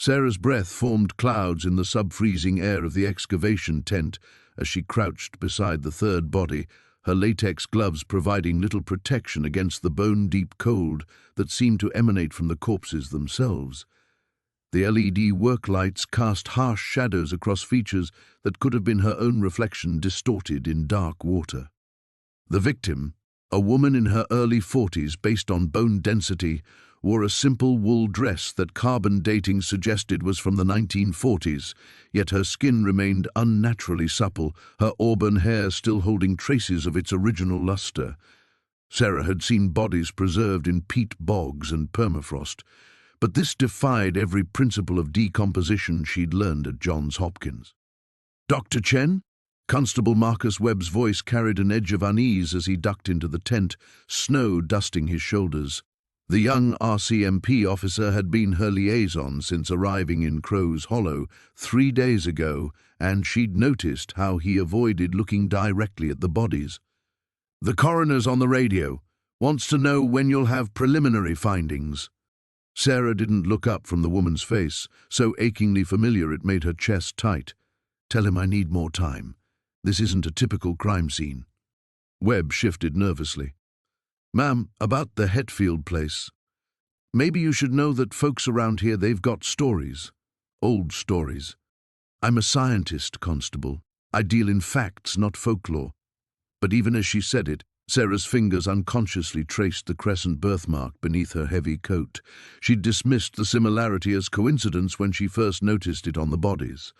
Sarah's breath formed clouds in the sub-freezing air of the excavation tent as she crouched beside the third body, her latex gloves providing little protection against the bone-deep cold that seemed to emanate from the corpses themselves. The LED work lights cast harsh shadows across features that could have been her own reflection distorted in dark water. The victim, a woman in her early 40s based on bone density, wore a simple wool dress that carbon dating suggested was from the 1940s, yet her skin remained unnaturally supple, her auburn hair still holding traces of its original luster. Sarah had seen bodies preserved in peat bogs and permafrost, but this defied every principle of decomposition she'd learned at Johns Hopkins. "Dr. Chen?" Constable Marcus Webb's voice carried an edge of unease as he ducked into the tent, snow dusting his shoulders. The young RCMP officer had been her liaison since arriving in Crow's Hollow 3 days ago, and she'd noticed how he avoided looking directly at the bodies. "The coroner's on the radio. Wants to know when you'll have preliminary findings." Sarah didn't look up from the woman's face, so achingly familiar it made her chest tight. "Tell him I need more time. This isn't a typical crime scene." Webb shifted nervously. "Ma'am, about the Hetfield place. Maybe you should know that folks around here, they've got stories. Old stories. I'm a scientist, Constable. I deal in facts, not folklore." But even as she said it, Sarah's fingers unconsciously traced the crescent birthmark beneath her heavy coat. She'd dismissed the similarity as coincidence when she first noticed it on the bodies.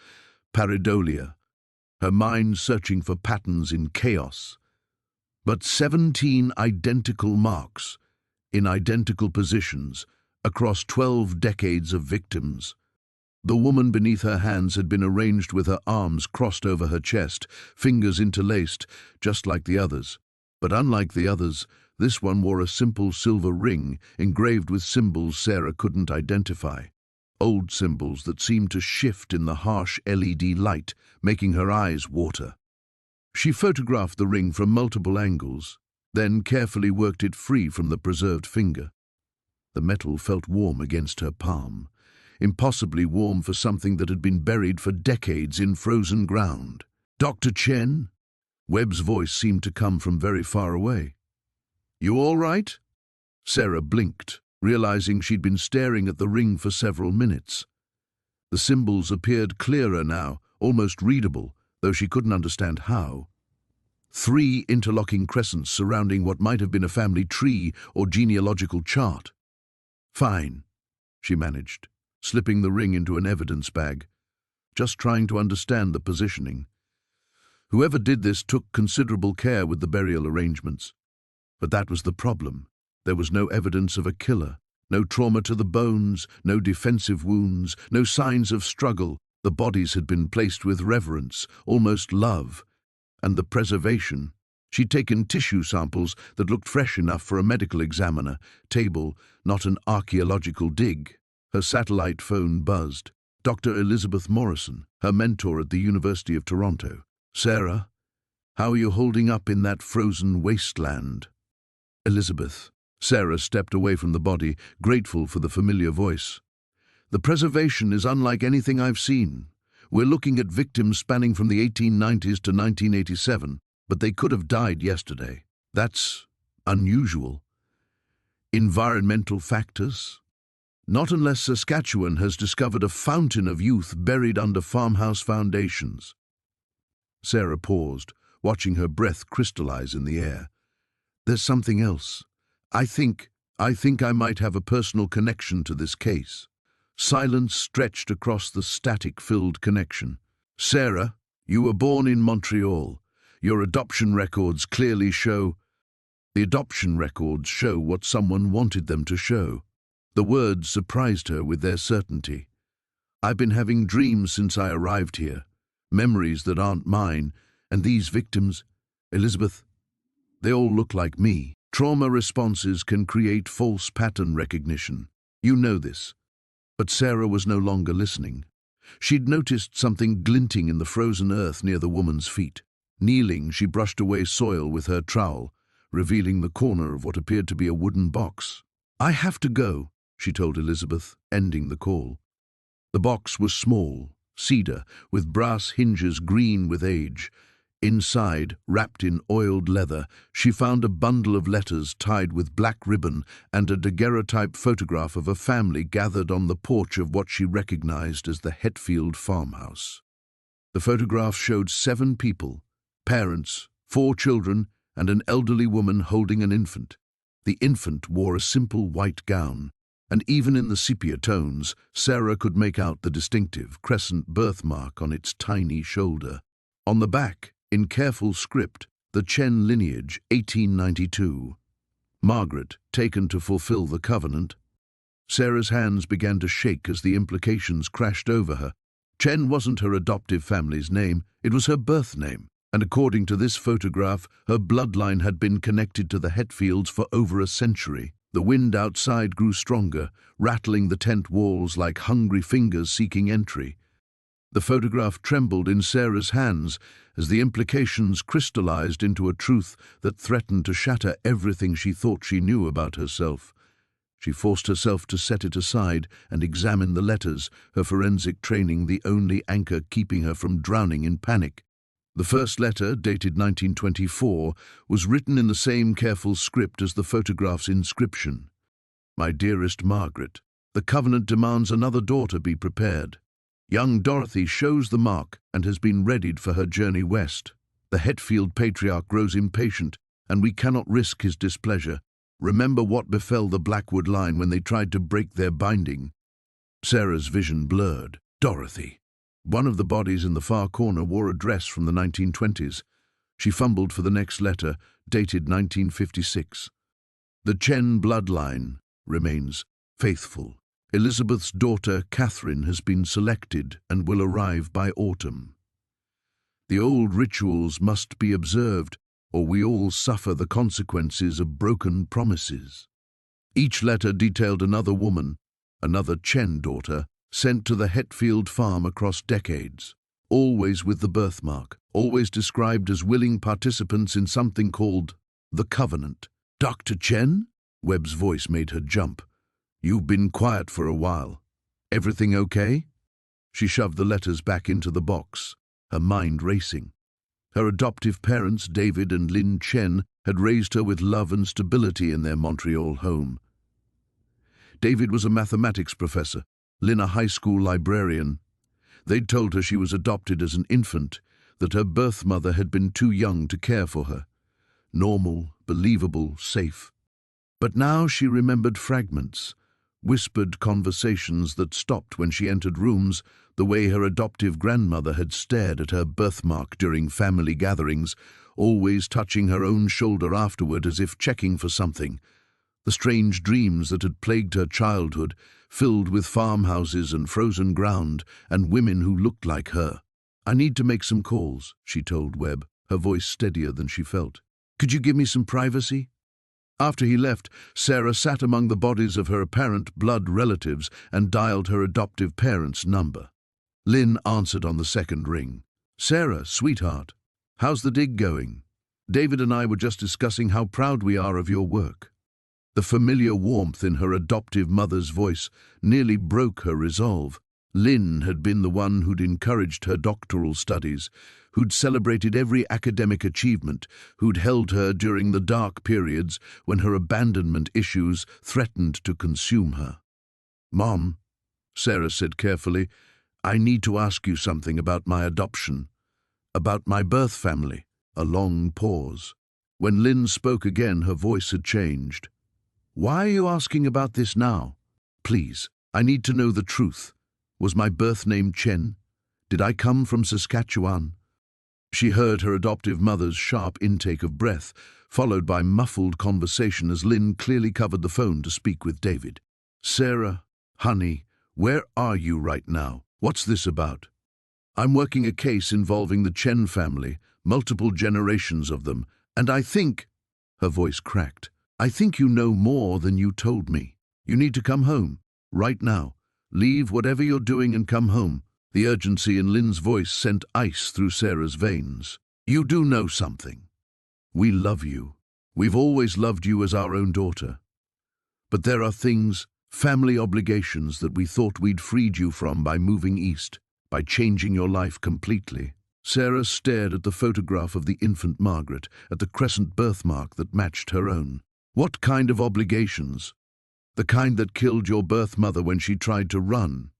Pareidolia, her mind searching for patterns in chaos. But 17 identical marks, in identical positions, across 12 decades of victims. The woman beneath her hands had been arranged with her arms crossed over her chest, fingers interlaced, just like the others. But unlike the others, this one wore a simple silver ring engraved with symbols Sarah couldn't identify. Old symbols that seemed to shift in the harsh LED light, making her eyes water. She photographed the ring from multiple angles, then carefully worked it free from the preserved finger. The metal felt warm against her palm, impossibly warm for something that had been buried for decades in frozen ground. "Dr. Chen?" Webb's voice seemed to come from very far away. "You all right?" Sarah blinked, realizing she'd been staring at the ring for several minutes. The symbols appeared clearer now, almost readable, though she couldn't understand how. 3 interlocking crescents surrounding what might have been a family tree or genealogical chart. "Fine," she managed, slipping the ring into an evidence bag, just trying to understand the positioning. Whoever did this took considerable care with the burial arrangements. But that was the problem. There was no evidence of a killer, no trauma to the bones, no defensive wounds, no signs of struggle. The bodies had been placed with reverence, almost love. And the preservation. She'd taken tissue samples that looked fresh enough for a medical examiner, table, not an archaeological dig. Her satellite phone buzzed. Dr. Elizabeth Morrison, her mentor at the University of Toronto. "Sarah, how are you holding up in that frozen wasteland?" "Elizabeth." Sarah stepped away from the body, grateful for the familiar voice. "The preservation is unlike anything I've seen. We're looking at victims spanning from the 1890s to 1987, but they could have died yesterday. That's unusual." "Environmental factors?" "Not unless Saskatchewan has discovered a fountain of youth buried under farmhouse foundations." Sarah paused, watching her breath crystallize in the air. "There's something else. I think I might have a personal connection to this case." Silence stretched across the static-filled connection. "Sarah, you were born in Montreal. Your adoption records clearly show—" "The adoption records show what someone wanted them to show." The words surprised her with their certainty. "I've been having dreams since I arrived here, memories that aren't mine, and these victims, Elizabeth, they all look like me. Trauma responses can create false pattern recognition. You know this." But Sarah was no longer listening. She'd noticed something glinting in the frozen earth near the woman's feet. Kneeling, she brushed away soil with her trowel, revealing the corner of what appeared to be a wooden box. "I have to go," she told Elizabeth, ending the call. The box was small, cedar, with brass hinges green with age. Inside, wrapped in oiled leather, she found a bundle of letters tied with black ribbon and a daguerreotype photograph of a family gathered on the porch of what she recognized as the Hetfield farmhouse. The photograph showed 7 people, parents, 4 children, and an elderly woman holding an infant. The infant wore a simple white gown, and even in the sepia tones, Sarah could make out the distinctive crescent birthmark on its tiny shoulder. On the back, in careful script, the Chen lineage, 1892. Margaret, taken to fulfill the covenant. Sarah's hands began to shake as the implications crashed over her. Chen wasn't her adoptive family's name, it was her birth name, and according to this photograph, her bloodline had been connected to the Hetfields for over a century. The wind outside grew stronger, rattling the tent walls like hungry fingers seeking entry. The photograph trembled in Sarah's hands as the implications crystallized into a truth that threatened to shatter everything she thought she knew about herself. She forced herself to set it aside and examine the letters, her forensic training the only anchor keeping her from drowning in panic. The first letter, dated 1924, was written in the same careful script as the photograph's inscription. "My dearest Margaret, the covenant demands another daughter be prepared. Young Dorothy shows the mark and has been readied for her journey west. The Hetfield patriarch grows impatient, and we cannot risk his displeasure. Remember what befell the Blackwood line when they tried to break their binding." Sarah's vision blurred. Dorothy. One of the bodies in the far corner wore a dress from the 1920s. She fumbled for the next letter, dated 1956. "The Chen bloodline remains faithful. Elizabeth's daughter, Catherine, has been selected and will arrive by autumn. The old rituals must be observed, or we all suffer the consequences of broken promises." Each letter detailed another woman, another Chen daughter, sent to the Hetfield farm across decades, always with the birthmark, always described as willing participants in something called the Covenant. "Dr. Chen?" Webb's voice made her jump. "You've been quiet for a while. Everything okay?" She shoved the letters back into the box, her mind racing. Her adoptive parents, David and Lynn Chen, had raised her with love and stability in their Montreal home. David was a mathematics professor, Lynn a high school librarian. They'd told her she was adopted as an infant, that her birth mother had been too young to care for her. Normal, believable, safe. But now she remembered fragments, whispered conversations that stopped when she entered rooms, the way her adoptive grandmother had stared at her birthmark during family gatherings, always touching her own shoulder afterward as if checking for something. The strange dreams that had plagued her childhood, filled with farmhouses and frozen ground and women who looked like her. "I need to make some calls," she told Webb, her voice steadier than she felt. "Could you give me some privacy?" After he left, Sarah sat among the bodies of her apparent blood relatives and dialed her adoptive parents' number. Lynn answered on the second ring. "Sarah, sweetheart, how's the dig going? David and I were just discussing how proud we are of your work." The familiar warmth in her adoptive mother's voice nearly broke her resolve. Lynn had been the one who'd encouraged her doctoral studies, who'd celebrated every academic achievement, who'd held her during the dark periods when her abandonment issues threatened to consume her. "Mom," Sarah said carefully, "I need to ask you something about my adoption, about my birth family." A long pause. When Lynn spoke again, her voice had changed. "Why are you asking about this now? Please, I need to know the truth. Was my birth name Chen? Did I come from Saskatchewan?" She heard her adoptive mother's sharp intake of breath, followed by muffled conversation as Lynn clearly covered the phone to speak with David. "Sarah, honey, where are you right now? What's this about?" "I'm working a case involving the Chen family, multiple generations of them, and I think," her voice cracked, "I think you know more than you told me. You need to come home, right now. Leave whatever you're doing and come home." The urgency in Lynn's voice sent ice through Sarah's veins. "You do know something. We love you. We've always loved you as our own daughter. But there are things Family obligations that we thought we'd freed you from by moving east, by changing your life completely. Sarah stared at the photograph of the infant Margaret, at the crescent birthmark that matched her own. What kind of obligations? The kind that killed your birth mother when she tried to run.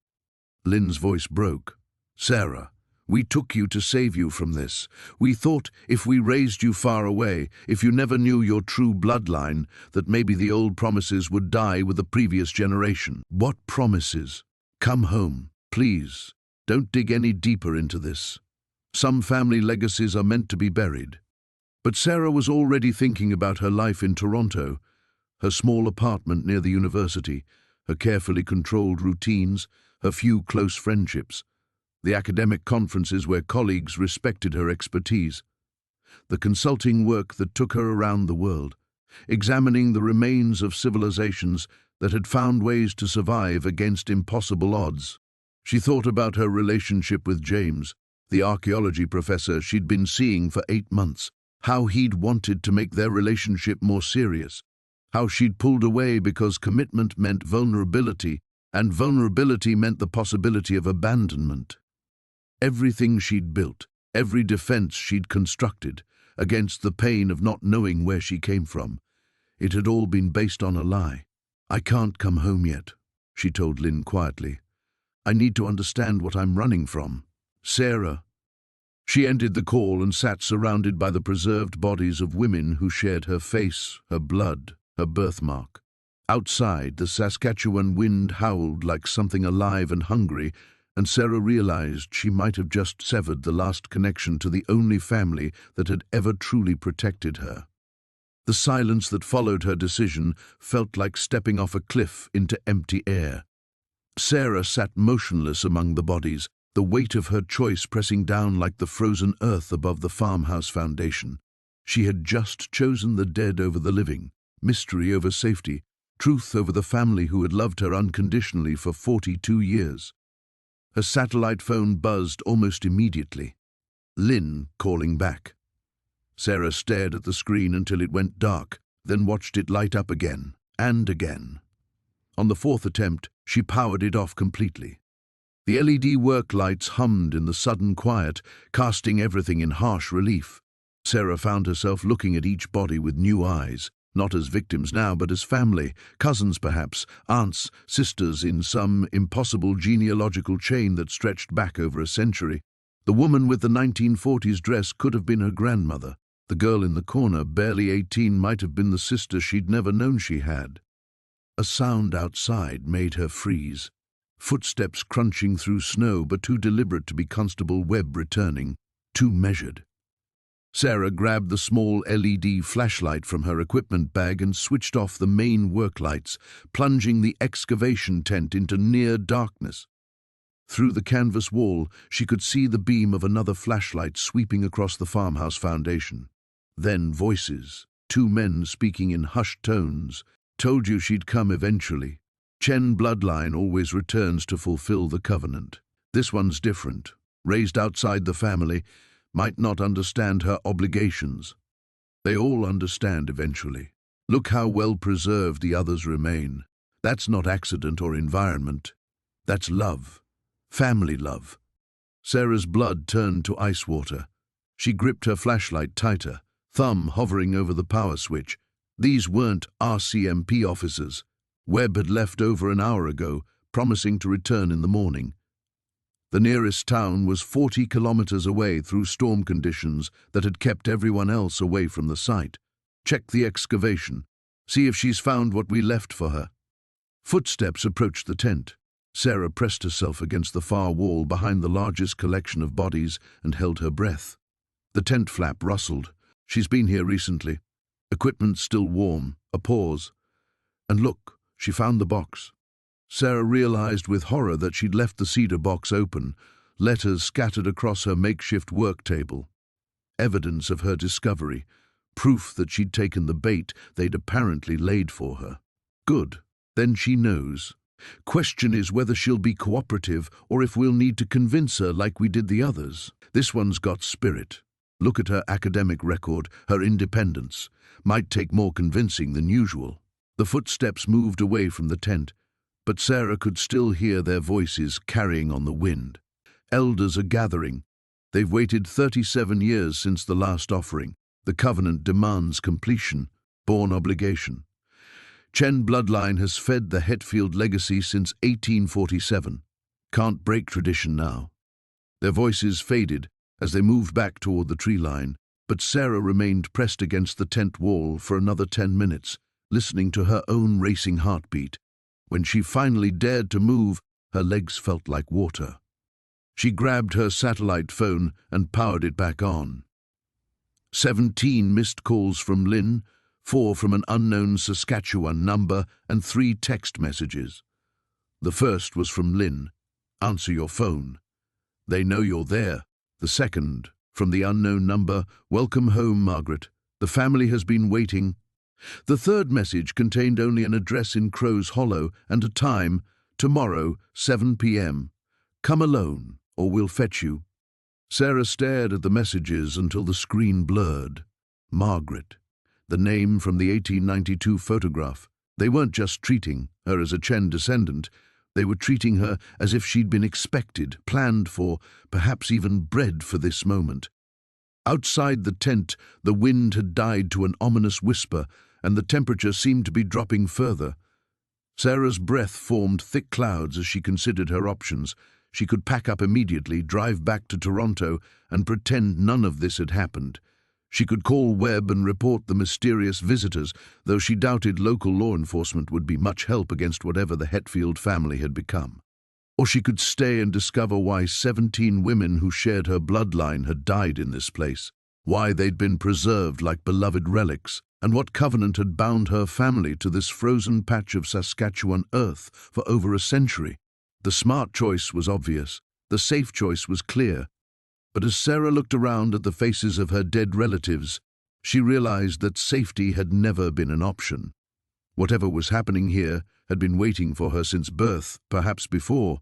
Lynn's voice broke. Sarah, we took you to save you from this. We thought if we raised you far away, if you never knew your true bloodline, that maybe the old promises would die with the previous generation. What promises? Come home, please. Don't dig any deeper into this. Some family legacies are meant to be buried. But Sarah was already thinking about her life in Toronto, her small apartment near the university, her carefully controlled routines, her few close friendships, the academic conferences where colleagues respected her expertise, the consulting work that took her around the world, examining the remains of civilizations that had found ways to survive against impossible odds. She thought about her relationship with James, the archaeology professor she'd been seeing for 8 months, how he'd wanted to make their relationship more serious, how she'd pulled away because commitment meant vulnerability, and vulnerability meant the possibility of abandonment. Everything she'd built, every defense she'd constructed, against the pain of not knowing where she came from, it had all been based on a lie. I can't come home yet, she told Lynn quietly. I need to understand what I'm running from. Sarah. She ended the call and sat surrounded by the preserved bodies of women who shared her face, her blood, her birthmark. Outside, the Saskatchewan wind howled like something alive and hungry, and Sarah realized she might have just severed the last connection to the only family that had ever truly protected her. The silence that followed her decision felt like stepping off a cliff into empty air. Sarah sat motionless among the bodies, the weight of her choice pressing down like the frozen earth above the farmhouse foundation. She had just chosen the dead over the living, mystery over safety, truth over the family who had loved her unconditionally for 42 years. Her satellite phone buzzed almost immediately. Lynn calling back. Sarah stared at the screen until it went dark, then watched it light up again and again. On the 4th attempt, she powered it off completely. The LED work lights hummed in the sudden quiet, casting everything in harsh relief. Sarah found herself looking at each body with new eyes, not as victims now, but as family, cousins perhaps, aunts, sisters in some impossible genealogical chain that stretched back over a century. The woman with the 1940s dress could have been her grandmother. The girl in the corner, barely 18, might have been the sister she'd never known she had. A sound outside made her freeze. Footsteps crunching through snow, but too deliberate to be Constable Webb returning, too measured. Sarah grabbed the small LED flashlight from her equipment bag and switched off the main work lights, plunging the excavation tent into near darkness. Through the canvas wall, she could see the beam of another flashlight sweeping across the farmhouse foundation. Then voices, 2 men speaking in hushed tones. Told you she'd come eventually. Chen bloodline always returns to fulfill the covenant. This one's different. Raised outside the family, might not understand her obligations. They all understand eventually. Look how well preserved the others remain. That's not accident or environment. That's love. Family love. Sarah's blood turned to ice water. She gripped her flashlight tighter, thumb hovering over the power switch. These weren't RCMP officers. Webb had left over an hour ago, promising to return in the morning. The nearest town was 40 kilometers away through storm conditions that had kept everyone else away from the site. Check the excavation. See if she's found what we left for her. Footsteps approached the tent. Sarah pressed herself against the far wall behind the largest collection of bodies and held her breath. The tent flap rustled. She's been here recently. Equipment still warm. A pause. And look, she found the box. Sarah realized with horror that she'd left the cedar box open, letters scattered across her makeshift work table. Evidence of her discovery, proof that she'd taken the bait they'd apparently laid for her. Good, then she knows. Question is whether she'll be cooperative or if we'll need to convince her like we did the others. This one's got spirit. Look at her academic record, her independence. Might take more convincing than usual. The footsteps moved away from the tent. but Sarah could still hear their voices carrying on the wind. Elders are gathering. They've waited 37 years since the last offering. The covenant demands completion, born obligation. Chen bloodline has fed the Hetfield legacy since 1847. Can't break tradition now. Their voices faded as they moved back toward the tree line, but Sarah remained pressed against the tent wall for another 10 minutes, listening to her own racing heartbeat. When she finally dared to move, her legs felt like water. She grabbed her satellite phone and powered it back on. 17 missed calls from Lynn, 4 from an unknown Saskatchewan number, and 3 text messages. The first was from Lynn. "Answer your phone. They know you're there." The second, from the unknown number, "Welcome home, Margaret. The family has been waiting." The third message contained only an address in Crow's Hollow and a time, tomorrow, 7 p.m. "Come alone, or we'll fetch you." Sarah stared at the messages until the screen blurred. Margaret, the name from the 1892 photograph. They weren't just treating her as a Chen descendant. They were treating her as if she'd been expected, planned for, perhaps even bred for this moment. Outside the tent, the wind had died to an ominous whisper, and the temperature seemed to be dropping further. Sarah's breath formed thick clouds as she considered her options. She could pack up immediately, drive back to Toronto, and pretend none of this had happened. She could call Webb and report the mysterious visitors, though she doubted local law enforcement would be much help against whatever the Hetfield family had become. Or she could stay and discover why 17 women who shared her bloodline had died in this place, why they'd been preserved like beloved relics, and what covenant had bound her family to this frozen patch of Saskatchewan earth for over a century. The smart choice was obvious. The safe choice was clear. But as Sarah looked around at the faces of her dead relatives, she realized that safety had never been an option. Whatever was happening here had been waiting for her since birth, perhaps before.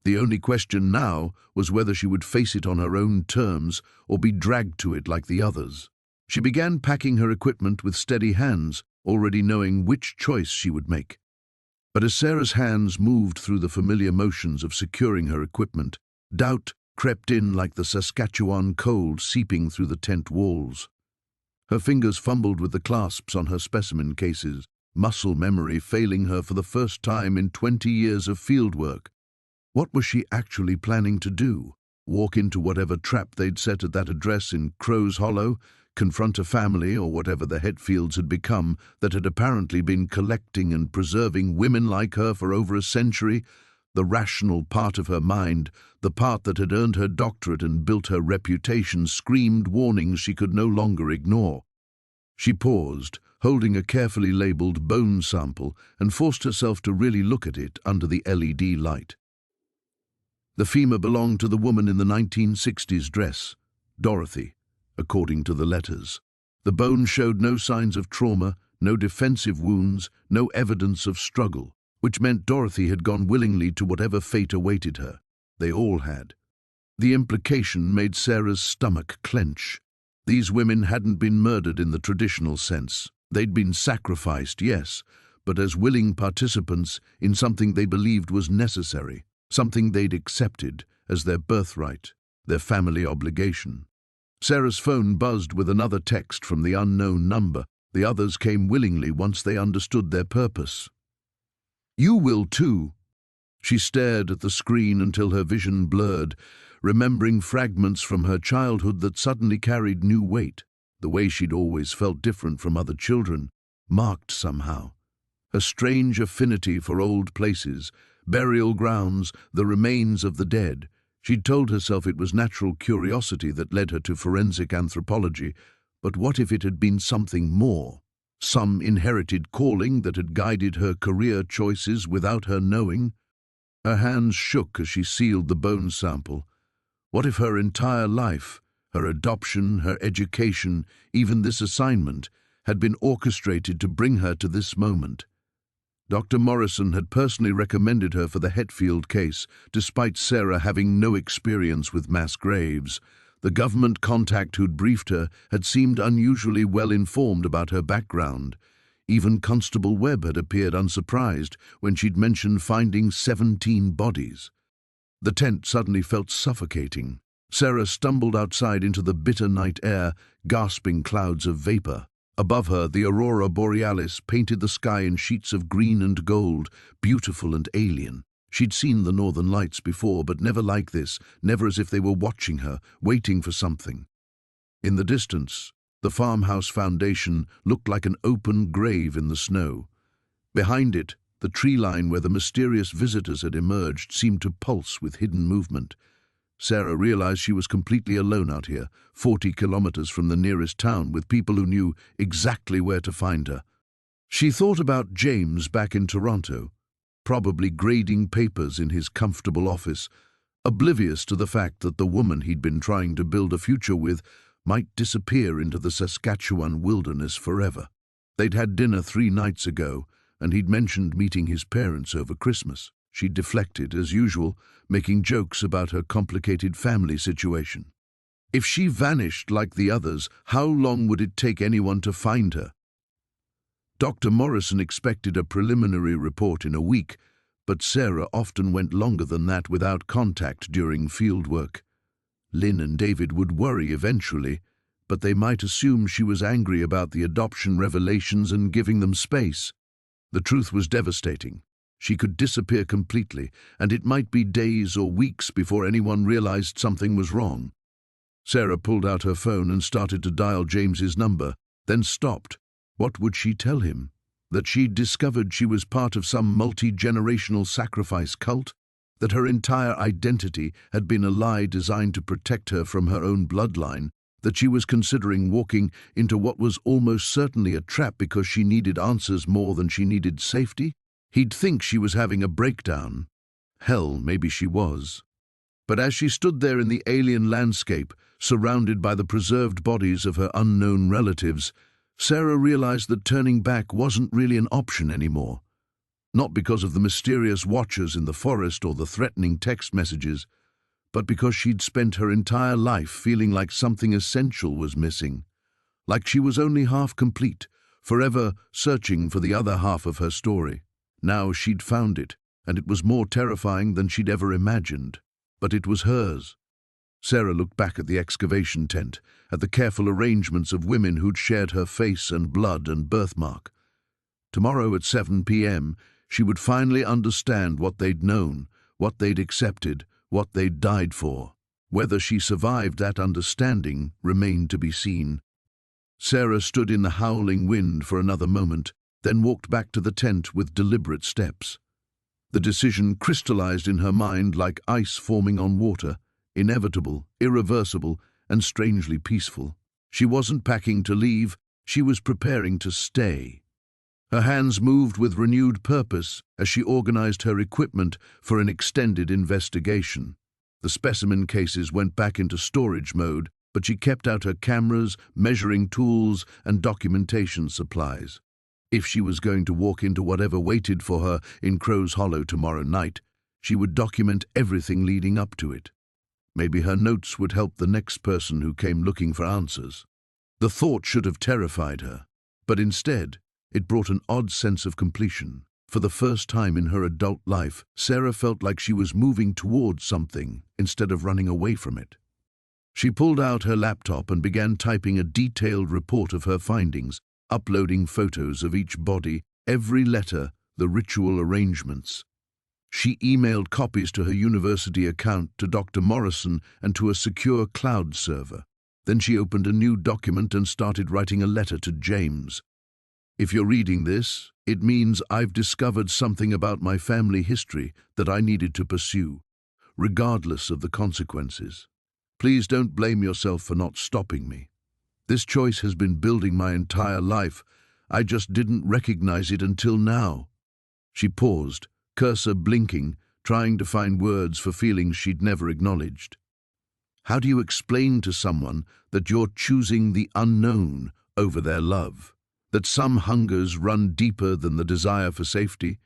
The only question now was whether she would face it on her own terms or be dragged to it like the others. She began packing her equipment with steady hands, already knowing which choice she would make. But as Sarah's hands moved through the familiar motions of securing her equipment, doubt crept in like the Saskatchewan cold seeping through the tent walls. Her fingers fumbled with the clasps on her specimen cases, muscle memory failing her for the first time in 20 years of fieldwork. What was she actually planning to do? Walk into whatever trap they'd set at that address in Crow's Hollow? Confront a family, or whatever the Hetfields had become, that had apparently been collecting and preserving women like her for over a century? The rational part of her mind, the part that had earned her doctorate and built her reputation, screamed warnings she could no longer ignore. She paused, holding a carefully labeled bone sample, and forced herself to really look at it under the LED light. The femur belonged to the woman in the 1960s dress, Dorothy, according to the letters. The bone showed no signs of trauma, no defensive wounds, no evidence of struggle, which meant Dorothy had gone willingly to whatever fate awaited her. They all had. The implication made Sarah's stomach clench. These women hadn't been murdered in the traditional sense. They'd been sacrificed, yes, but as willing participants in something they believed was necessary, something they'd accepted as their birthright, their family obligation. Sarah's phone buzzed with another text from the unknown number. The others came willingly once they understood their purpose. "You will too." She stared at the screen until her vision blurred, remembering fragments from her childhood that suddenly carried new weight. The way she'd always felt different from other children, marked somehow. A strange affinity for old places, burial grounds, the remains of the dead. She'd told herself it was natural curiosity that led her to forensic anthropology, but what if it had been something more? Some inherited calling that had guided her career choices without her knowing? Her hands shook as she sealed the bone sample. What if her entire life, her adoption, her education, even this assignment, had been orchestrated to bring her to this moment? Dr. Morrison had personally recommended her for the Hetfield case, despite Sarah having no experience with mass graves. The government contact who'd briefed her had seemed unusually well informed about her background. Even Constable Webb had appeared unsurprised when she'd mentioned finding 17 bodies. The tent suddenly felt suffocating. Sarah stumbled outside into the bitter night air, gasping clouds of vapor. Above her, the aurora borealis painted the sky in sheets of green and gold, beautiful and alien. She'd seen the northern lights before, but never like this, never as if they were watching her, waiting for something. In the distance, the farmhouse foundation looked like an open grave in the snow. Behind it, the tree line where the mysterious visitors had emerged seemed to pulse with hidden movement. Sarah realized she was completely alone out here, 40 kilometers from the nearest town, with people who knew exactly where to find her. She thought about James back in Toronto, probably grading papers in his comfortable office, oblivious to the fact that the woman he'd been trying to build a future with might disappear into the Saskatchewan wilderness forever. They'd had dinner 3 nights ago, and he'd mentioned meeting his parents over Christmas. She deflected, as usual, making jokes about her complicated family situation. If she vanished like the others, how long would it take anyone to find her? Dr. Morrison expected a preliminary report in a week, but Sarah often went longer than that without contact during fieldwork. Lynn and David would worry eventually, but they might assume she was angry about the adoption revelations and giving them space. The truth was devastating. She could disappear completely, and it might be days or weeks before anyone realized something was wrong. Sarah pulled out her phone and started to dial James's number, then stopped. What would she tell him? That she'd discovered she was part of some multi-generational sacrifice cult? That her entire identity had been a lie designed to protect her from her own bloodline? That she was considering walking into what was almost certainly a trap because she needed answers more than she needed safety? He'd think she was having a breakdown. Hell, maybe she was. But as she stood there in the alien landscape, surrounded by the preserved bodies of her unknown relatives, Sarah realized that turning back wasn't really an option anymore. Not because of the mysterious watchers in the forest or the threatening text messages, but because she'd spent her entire life feeling like something essential was missing, like she was only half complete, forever searching for the other half of her story. Now she'd found it, and it was more terrifying than she'd ever imagined. But it was hers. Sarah looked back at the excavation tent, at the careful arrangements of women who'd shared her face and blood and birthmark. Tomorrow at 7 p.m., she would finally understand what they'd known, what they'd accepted, what they'd died for. Whether she survived that understanding remained to be seen. Sarah stood in the howling wind for another moment, then walked back to the tent with deliberate steps. The decision crystallized in her mind like ice forming on water, inevitable, irreversible, and strangely peaceful. She wasn't packing to leave, she was preparing to stay. Her hands moved with renewed purpose as she organized her equipment for an extended investigation. The specimen cases went back into storage mode, but she kept out her cameras, measuring tools, and documentation supplies. If she was going to walk into whatever waited for her in Crow's Hollow tomorrow night, she would document everything leading up to it. Maybe her notes would help the next person who came looking for answers. The thought should have terrified her, but instead, it brought an odd sense of completion. For the first time in her adult life, Sarah felt like she was moving towards something instead of running away from it. She pulled out her laptop and began typing a detailed report of her findings, uploading photos of each body, every letter, the ritual arrangements. She emailed copies to her university account, to Dr. Morrison, and to a secure cloud server. Then she opened a new document and started writing a letter to James. If you're reading this, it means I've discovered something about my family history that I needed to pursue, regardless of the consequences. Please don't blame yourself for not stopping me. This choice has been building my entire life. I just didn't recognize it until now. She paused, cursor blinking, trying to find words for feelings she'd never acknowledged. How do you explain to someone that you're choosing the unknown over their love? That some hungers run deeper than the desire for safety?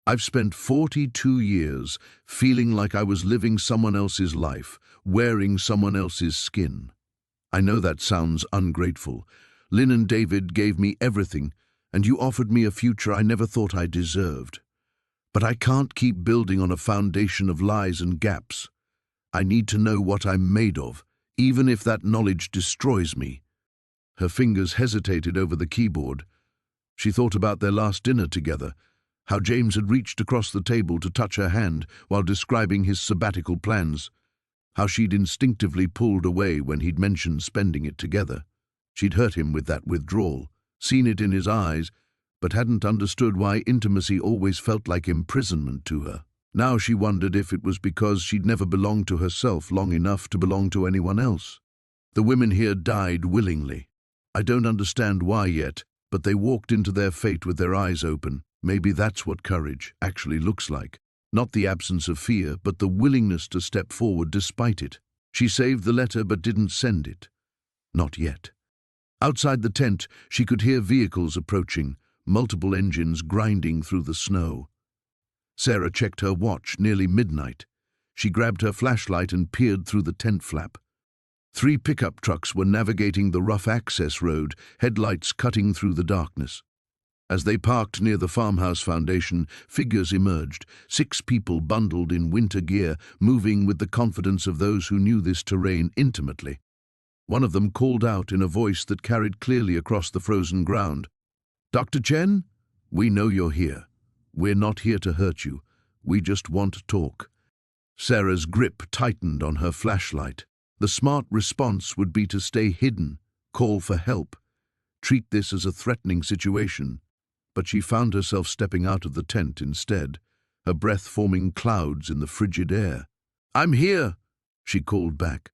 I've spent 42 years feeling like I was living someone else's life, wearing someone else's skin. I know that sounds ungrateful. Lynn and David gave me everything, and you offered me a future I never thought I deserved. But I can't keep building on a foundation of lies and gaps. I need to know what I'm made of, even if that knowledge destroys me." Her fingers hesitated over the keyboard. She thought about their last dinner together, how James had reached across the table to touch her hand while describing his sabbatical plans, how she'd instinctively pulled away when he'd mentioned spending it together. She'd hurt him with that withdrawal, seen it in his eyes, but hadn't understood why intimacy always felt like imprisonment to her. Now she wondered if it was because she'd never belonged to herself long enough to belong to anyone else. The women here died willingly. I don't understand why yet, but they walked into their fate with their eyes open. Maybe that's what courage actually looks like. Not the absence of fear, but the willingness to step forward despite it. She saved the letter but didn't send it. Not yet. Outside the tent, she could hear vehicles approaching, multiple engines grinding through the snow. Sarah checked her watch, nearly midnight. She grabbed her flashlight and peered through the tent flap. 3 pickup trucks were navigating the rough access road, headlights cutting through the darkness. As they parked near the farmhouse foundation, figures emerged, 6 people bundled in winter gear, moving with the confidence of those who knew this terrain intimately. One of them called out in a voice that carried clearly across the frozen ground, "Dr. Chen, we know you're here. We're not here to hurt you. We just want to talk." Sarah's grip tightened on her flashlight. The smart response would be to stay hidden, call for help, treat this as a threatening situation. But she found herself stepping out of the tent instead, her breath forming clouds in the frigid air. "I'm here," she called back.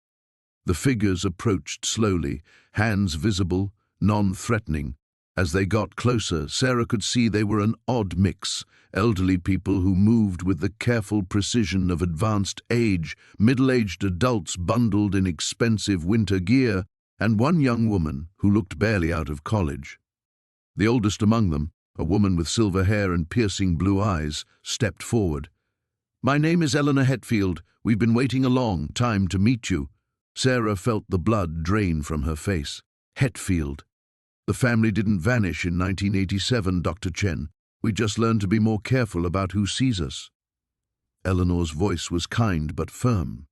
The figures approached slowly, hands visible, non-threatening. As they got closer, Sarah could see they were an odd mix, elderly people who moved with the careful precision of advanced age, middle-aged adults bundled in expensive winter gear, and one young woman who looked barely out of college. The oldest among them, a woman with silver hair and piercing blue eyes, stepped forward. "My name is Eleanor Hetfield. We've been waiting a long time to meet you." Sarah felt the blood drain from her face. Hetfield. "The family didn't vanish in 1987, Dr. Chen. We just learned to be more careful about who sees us." Eleanor's voice was kind but firm.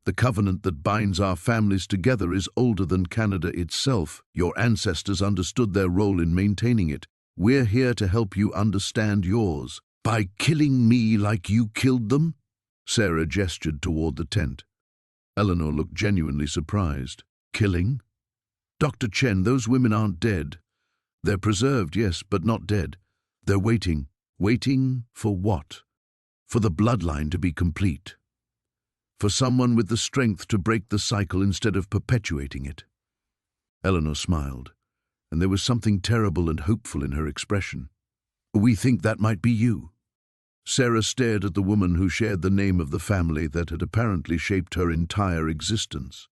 "The covenant that binds our families together is older than Canada itself. Your ancestors understood their role in maintaining it. We're here to help you understand yours. By killing me like you killed them?" Sarah gestured toward the tent. Eleanor looked genuinely surprised. "Killing? Dr. Chen, those women aren't dead. They're preserved, yes, but not dead. They're waiting. Waiting for what? For the bloodline to be complete. For someone with the strength to break the cycle instead of perpetuating it." Eleanor smiled, and there was something terrible and hopeful in her expression. "We think that might be you." Sarah stared at the woman who shared the name of the family that had apparently shaped her entire existence.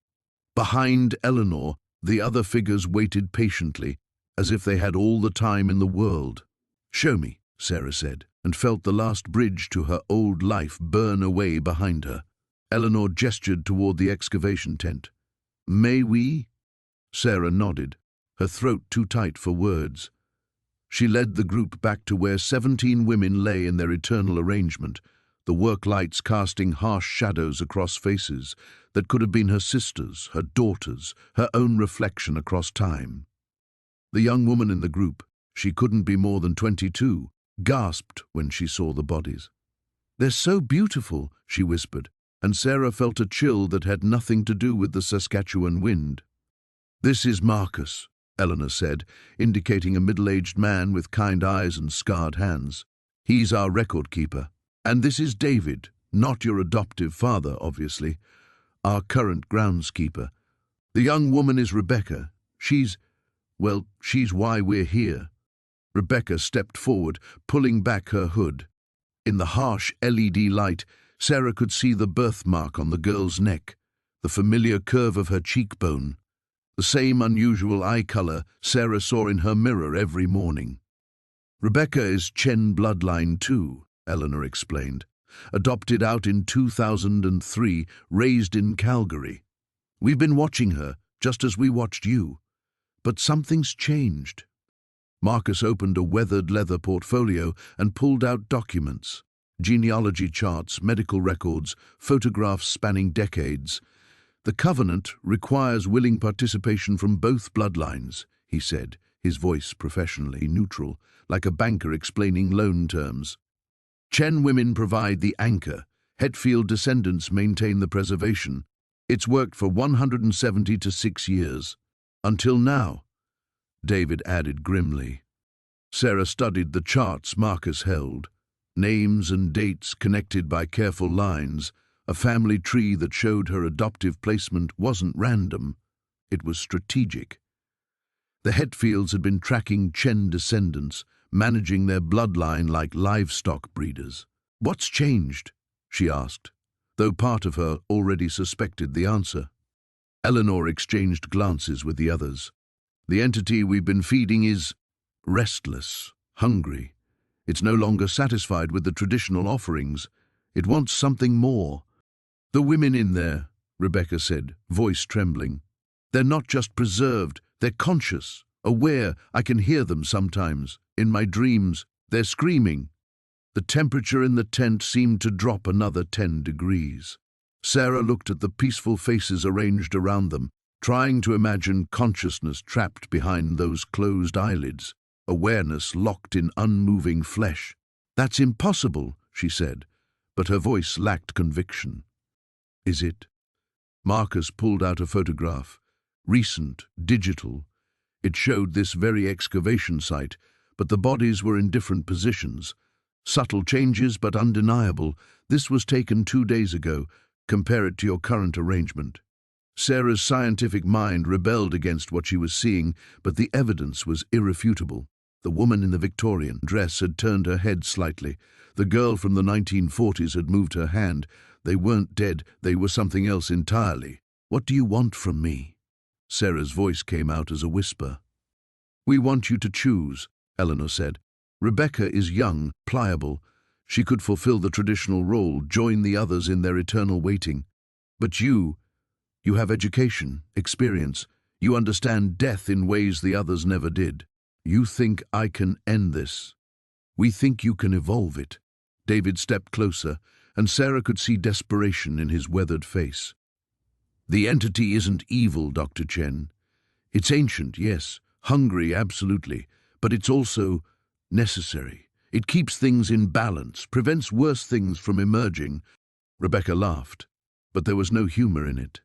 Behind Eleanor, the other figures waited patiently, as if they had all the time in the world. "Show me," Sarah said, and felt the last bridge to her old life burn away behind her. Eleanor gestured toward the excavation tent. "May we?" Sarah nodded, her throat too tight for words. She led the group back to where 17 women lay in their eternal arrangement, the work lights casting harsh shadows across faces that could have been her sisters, her daughters, her own reflection across time. The young woman in the group, she couldn't be more than 22, gasped when she saw the bodies. "They're so beautiful," she whispered, and Sarah felt a chill that had nothing to do with the Saskatchewan wind. "This is Marcus," Eleanor said, indicating a middle-aged man with kind eyes and scarred hands. "He's our record keeper. And this is David, not your adoptive father, obviously, our current groundskeeper. The young woman is Rebecca. She's why we're here." Rebecca stepped forward, pulling back her hood. In the harsh LED light, Sarah could see the birthmark on the girl's neck, the familiar curve of her cheekbone, the same unusual eye color Sarah saw in her mirror every morning. "Rebecca is Chen bloodline too," Eleanor explained. "Adopted out in 2003, raised in Calgary. We've been watching her, just as we watched you. But something's changed." Marcus opened a weathered leather portfolio and pulled out documents. Genealogy charts, medical records, photographs spanning decades. "The covenant requires willing participation from both bloodlines," he said, his voice professionally neutral, like a banker explaining loan terms. "Chen women provide the anchor. Hetfield descendants maintain the preservation. It's worked for 176 years. Until now," David added grimly. Sarah studied the charts Marcus held. Names and dates connected by careful lines. A family tree that showed her adoptive placement wasn't random. It was strategic. The Hetfields had been tracking Chen descendants, managing their bloodline like livestock breeders. "What's changed?" she asked, though part of her already suspected the answer. Eleanor exchanged glances with the others. "The entity we've been feeding is restless, hungry. It's no longer satisfied with the traditional offerings. It wants something more." "The women in there," Rebecca said, voice trembling. "They're not just preserved, they're conscious, aware. I can hear them sometimes. In my dreams, they're screaming." The temperature in the tent seemed to drop another 10 degrees. Sarah looked at the peaceful faces arranged around them, trying to imagine consciousness trapped behind those closed eyelids, awareness locked in unmoving flesh. "That's impossible," she said, but her voice lacked conviction. "Is it?" Marcus pulled out a photograph. Recent, digital. It showed this very excavation site, but the bodies were in different positions. Subtle changes, but undeniable. "This was taken 2 days ago. Compare it to your current arrangement." Sarah's scientific mind rebelled against what she was seeing, but the evidence was irrefutable. The woman in the Victorian dress had turned her head slightly. The girl from the 1940s had moved her hand. They weren't dead, they were something else entirely. "What do you want from me?" Sarah's voice came out as a whisper. "We want you to choose," Eleanor said. "Rebecca is young, pliable. She could fulfill the traditional role, join the others in their eternal waiting. But you have education, experience. You understand death in ways the others never did. You think I can end this. We think you can evolve it." David stepped closer, and Sarah could see desperation in his weathered face. "The entity isn't evil, Dr. Chen. It's ancient, yes, hungry, absolutely, but it's also necessary. It keeps things in balance, prevents worse things from emerging." Rebecca laughed, but there was no humor in it.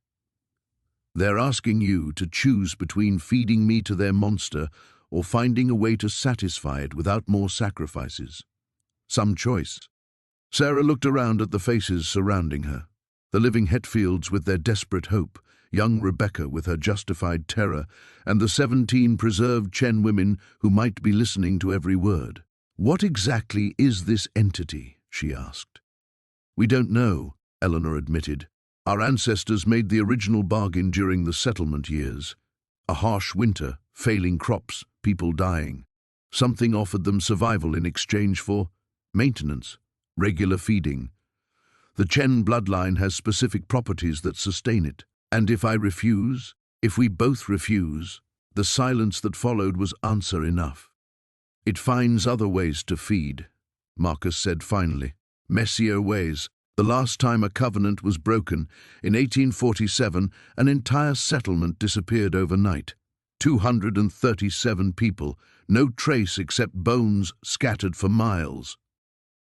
"They're asking you to choose between feeding me to their monster or finding a way to satisfy it without more sacrifices. Some choice." Sarah looked around at the faces surrounding her. The living Hetfields with their desperate hope, young Rebecca with her justified terror, and the 17 preserved Chen women who might be listening to every word. "What exactly is this entity?" she asked. "We don't know," Eleanor admitted. "Our ancestors made the original bargain during the settlement years. A harsh winter, failing crops, people dying. Something offered them survival in exchange for maintenance, regular feeding. The Chen bloodline has specific properties that sustain it. And if I refuse, if we both refuse," the silence that followed was answer enough. "It finds other ways to feed," Marcus said finally. "Messier ways. The last time a covenant was broken, in 1847, an entire settlement disappeared overnight. 237 people, no trace except bones scattered for miles."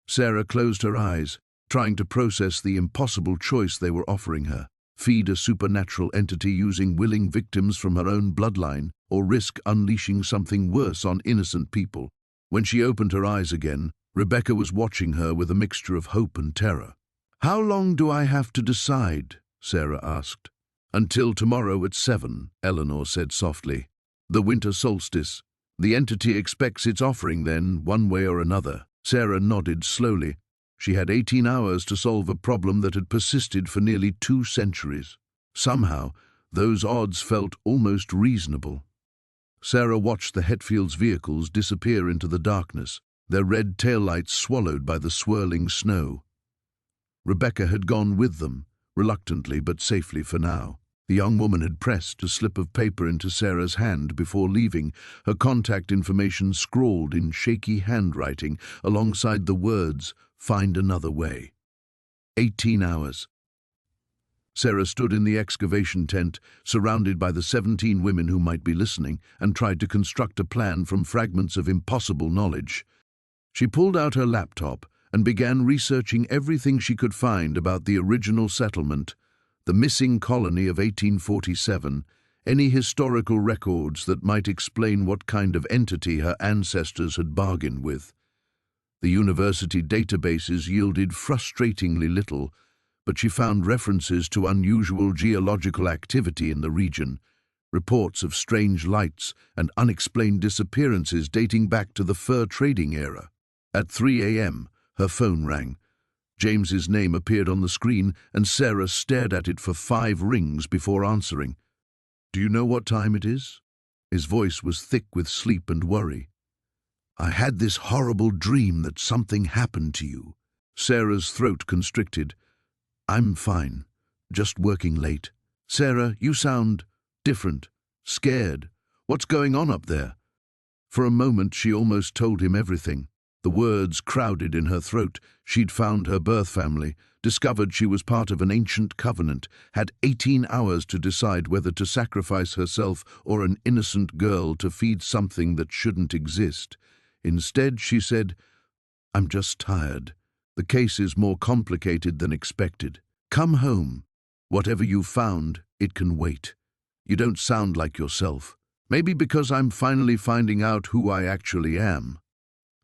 Sarah closed her eyes, trying to process the impossible choice they were offering her. Feed a supernatural entity using willing victims from her own bloodline, or risk unleashing something worse on innocent people. When she opened her eyes again, Rebecca was watching her with a mixture of hope and terror. "How long do I have to decide?" Sarah asked. "Until tomorrow at 7, Eleanor said softly. "The winter solstice. The entity expects its offering then, one way or another." Sarah nodded slowly. She had 18 hours to solve a problem that had persisted for nearly 2 centuries. Somehow, those odds felt almost reasonable. Sarah watched the Hetfield's vehicles disappear into the darkness, their red taillights swallowed by the swirling snow. Rebecca had gone with them, reluctantly but safely for now. The young woman had pressed a slip of paper into Sarah's hand before leaving, her contact information scrawled in shaky handwriting alongside the words, "Find another way." 18 hours. Sarah stood in the excavation tent, surrounded by the 17 women who might be listening, and tried to construct a plan from fragments of impossible knowledge. She pulled out her laptop and began researching everything she could find about the original settlement, the missing colony of 1847, any historical records that might explain what kind of entity her ancestors had bargained with. The university databases yielded frustratingly little, but she found references to unusual geological activity in the region, reports of strange lights and unexplained disappearances dating back to the fur trading era. At 3 a.m., her phone rang. James's name appeared on the screen, and Sarah stared at it for 5 rings before answering. "Do you know what time it is?" His voice was thick with sleep and worry. "I had this horrible dream that something happened to you." Sarah's throat constricted. "I'm fine, just working late." "Sarah, you sound different, scared. What's going on up there?" For a moment she almost told him everything. The words crowded in her throat. She'd found her birth family, discovered she was part of an ancient covenant, had 18 hours to decide whether to sacrifice herself or an innocent girl to feed something that shouldn't exist. Instead, she said, "I'm just tired. The case is more complicated than expected. Come home. Whatever you've found, it can wait. You don't sound like yourself. Maybe because I'm finally finding out who I actually am."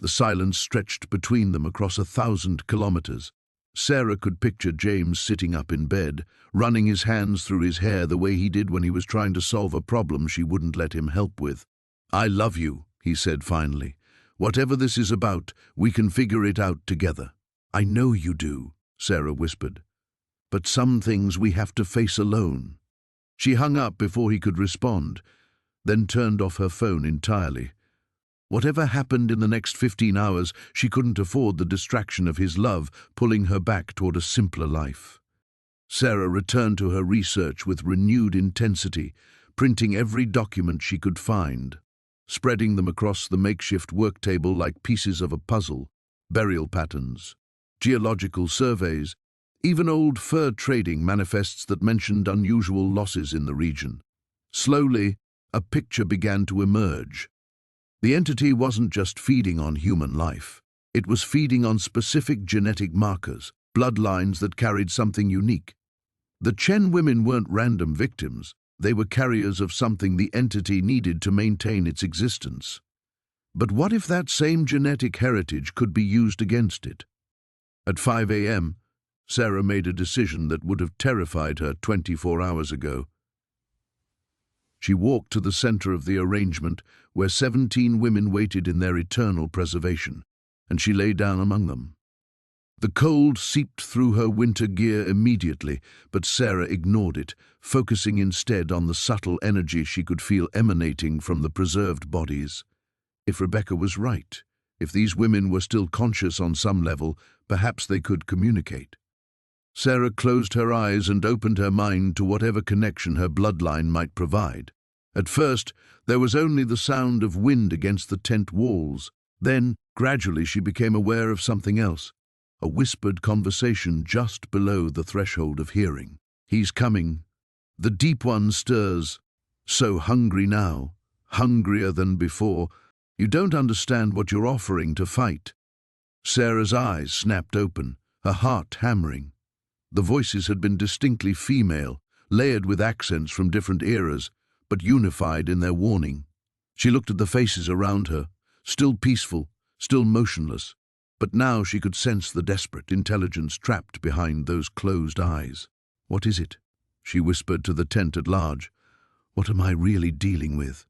The silence stretched between them across 1,000 kilometers. Sarah could picture James sitting up in bed, running his hands through his hair the way he did when he was trying to solve a problem she wouldn't let him help with. "I love you," he said finally. "Whatever this is about, we can figure it out together." "I know you do," Sarah whispered. "But some things we have to face alone." She hung up before he could respond, then turned off her phone entirely. Whatever happened in the next 15 hours, she couldn't afford the distraction of his love, pulling her back toward a simpler life. Sarah returned to her research with renewed intensity, printing every document she could find, spreading them across the makeshift work table like pieces of a puzzle, burial patterns, geological surveys, even old fur trading manifests that mentioned unusual losses in the region. Slowly, a picture began to emerge. The entity wasn't just feeding on human life. It was feeding on specific genetic markers, bloodlines that carried something unique. The Chen women weren't random victims. They were carriers of something the entity needed to maintain its existence. But what if that same genetic heritage could be used against it? At 5 a.m., Sarah made a decision that would have terrified her 24 hours ago. She walked to the center of the arrangement, where 17 women waited in their eternal preservation, and she lay down among them. The cold seeped through her winter gear immediately, but Sarah ignored it, focusing instead on the subtle energy she could feel emanating from the preserved bodies. If Rebecca was right, if these women were still conscious on some level, perhaps they could communicate. Sarah closed her eyes and opened her mind to whatever connection her bloodline might provide. At first, there was only the sound of wind against the tent walls. Then, gradually, she became aware of something else, a whispered conversation just below the threshold of hearing. "He's coming. The deep one stirs. So hungry now, hungrier than before. You don't understand what you're offering to fight." Sarah's eyes snapped open, her heart hammering. The voices had been distinctly female, layered with accents from different eras, but unified in their warning. She looked at the faces around her, still peaceful, still motionless, but now she could sense the desperate intelligence trapped behind those closed eyes. "What is it?" she whispered to the tent at large. "What am I really dealing with?"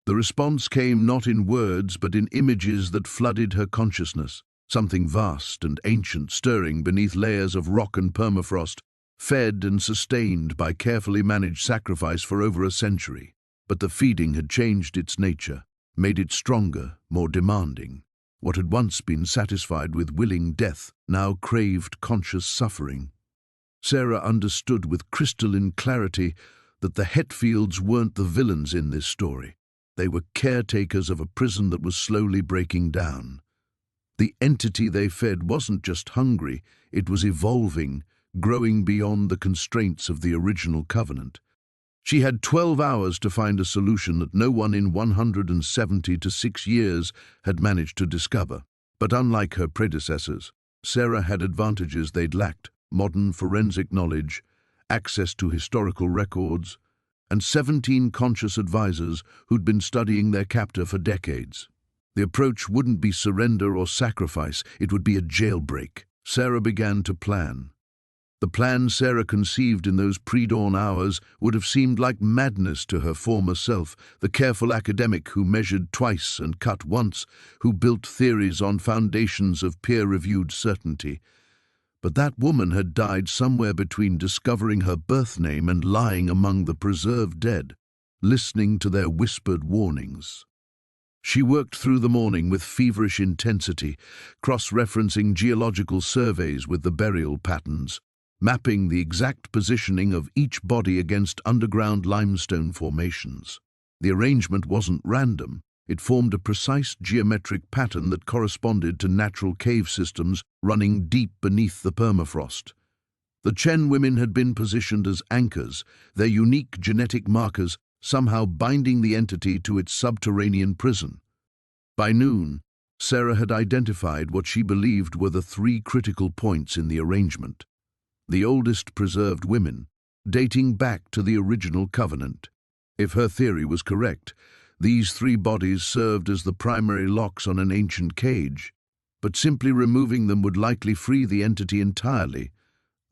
The response came not in words but in images that flooded her consciousness. Something vast and ancient stirring beneath layers of rock and permafrost, fed and sustained by carefully managed sacrifice for over a century. But the feeding had changed its nature, made it stronger, more demanding. What had once been satisfied with willing death now craved conscious suffering. Sarah understood with crystalline clarity that the Hetfields weren't the villains in this story. They were caretakers of a prison that was slowly breaking down. The entity they fed wasn't just hungry, it was evolving, growing beyond the constraints of the original covenant. She had 12 hours to find a solution that no one in 176 years had managed to discover. But unlike her predecessors, Sarah had advantages they'd lacked: modern forensic knowledge, access to historical records, and 17 conscious advisors who'd been studying their captor for decades. The approach wouldn't be surrender or sacrifice, it would be a jailbreak. Sarah began to plan. The plan Sarah conceived in those pre-dawn hours would have seemed like madness to her former self, the careful academic who measured twice and cut once, who built theories on foundations of peer-reviewed certainty. But that woman had died somewhere between discovering her birth name and lying among the preserved dead, listening to their whispered warnings. She worked through the morning with feverish intensity, cross-referencing geological surveys with the burial patterns, mapping the exact positioning of each body against underground limestone formations. The arrangement wasn't random. It formed a precise geometric pattern that corresponded to natural cave systems running deep beneath the permafrost. The Chen women had been positioned as anchors, their unique genetic markers somehow binding the entity to its subterranean prison. By noon, Sarah had identified what she believed were the 3 critical points in the arrangement. The oldest preserved women, dating back to the original covenant. If her theory was correct, these 3 bodies served as the primary locks on an ancient cage, but simply removing them would likely free the entity entirely,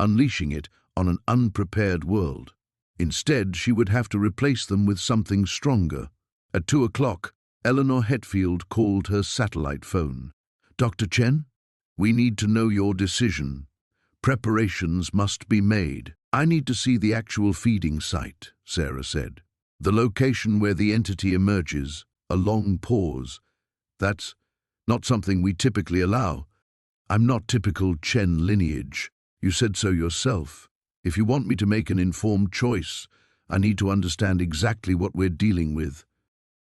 unleashing it on an unprepared world. Instead, she would have to replace them with something stronger. At 2 o'clock, Eleanor Hetfield called her satellite phone. "Dr. Chen, we need to know your decision. Preparations must be made." "I need to see the actual feeding site," Sarah said. "The location where the entity emerges." A long pause. "That's not something we typically allow. I'm not typical Chen lineage. You said so yourself. If you want me to make an informed choice, I need to understand exactly what we're dealing with."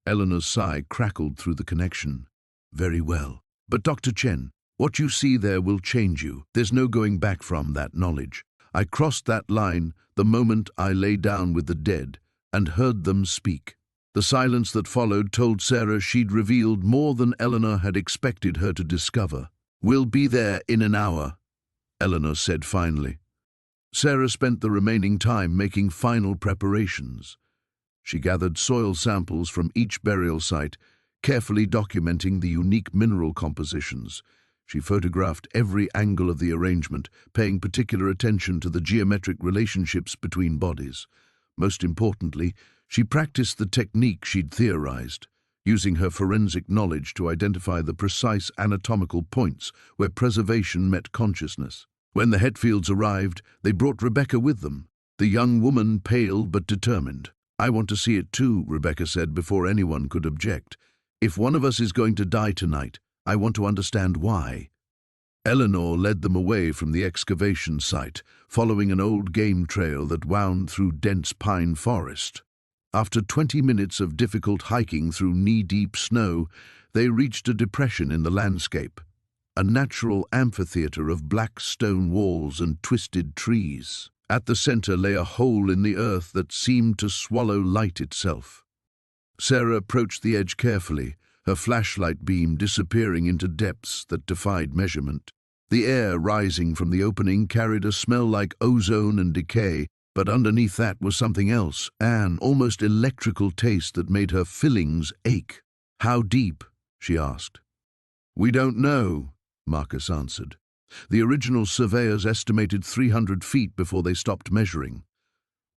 Eleanor's sigh crackled through the connection. "Very well. But Dr. Chen, what you see there will change you. There's no going back from that knowledge. I crossed that line the moment I lay down with the dead and heard them speak." The silence that followed told Sarah she'd revealed more than Eleanor had expected her to discover. "We'll be there in an hour," Eleanor said finally. Sarah spent the remaining time making final preparations. She gathered soil samples from each burial site, carefully documenting the unique mineral compositions. She photographed every angle of the arrangement, paying particular attention to the geometric relationships between bodies. Most importantly, she practiced the technique she'd theorized, using her forensic knowledge to identify the precise anatomical points where preservation met consciousness. When the Hetfields arrived, they brought Rebecca with them, the young woman pale but determined. "I want to see it too," Rebecca said before anyone could object. "If one of us is going to die tonight, I want to understand why." Eleanor led them away from the excavation site, following an old game trail that wound through dense pine forest. After 20 minutes of difficult hiking through knee-deep snow, they reached a depression in the landscape, a natural amphitheater of black stone walls and twisted trees. At the center lay a hole in the earth that seemed to swallow light itself. Sarah approached the edge carefully, her flashlight beam disappearing into depths that defied measurement. The air rising from the opening carried a smell like ozone and decay, but underneath that was something else, an almost electrical taste that made her fillings ache. "How deep?" she asked. "We don't know," Marcus answered. "The original surveyors estimated 300 feet before they stopped measuring.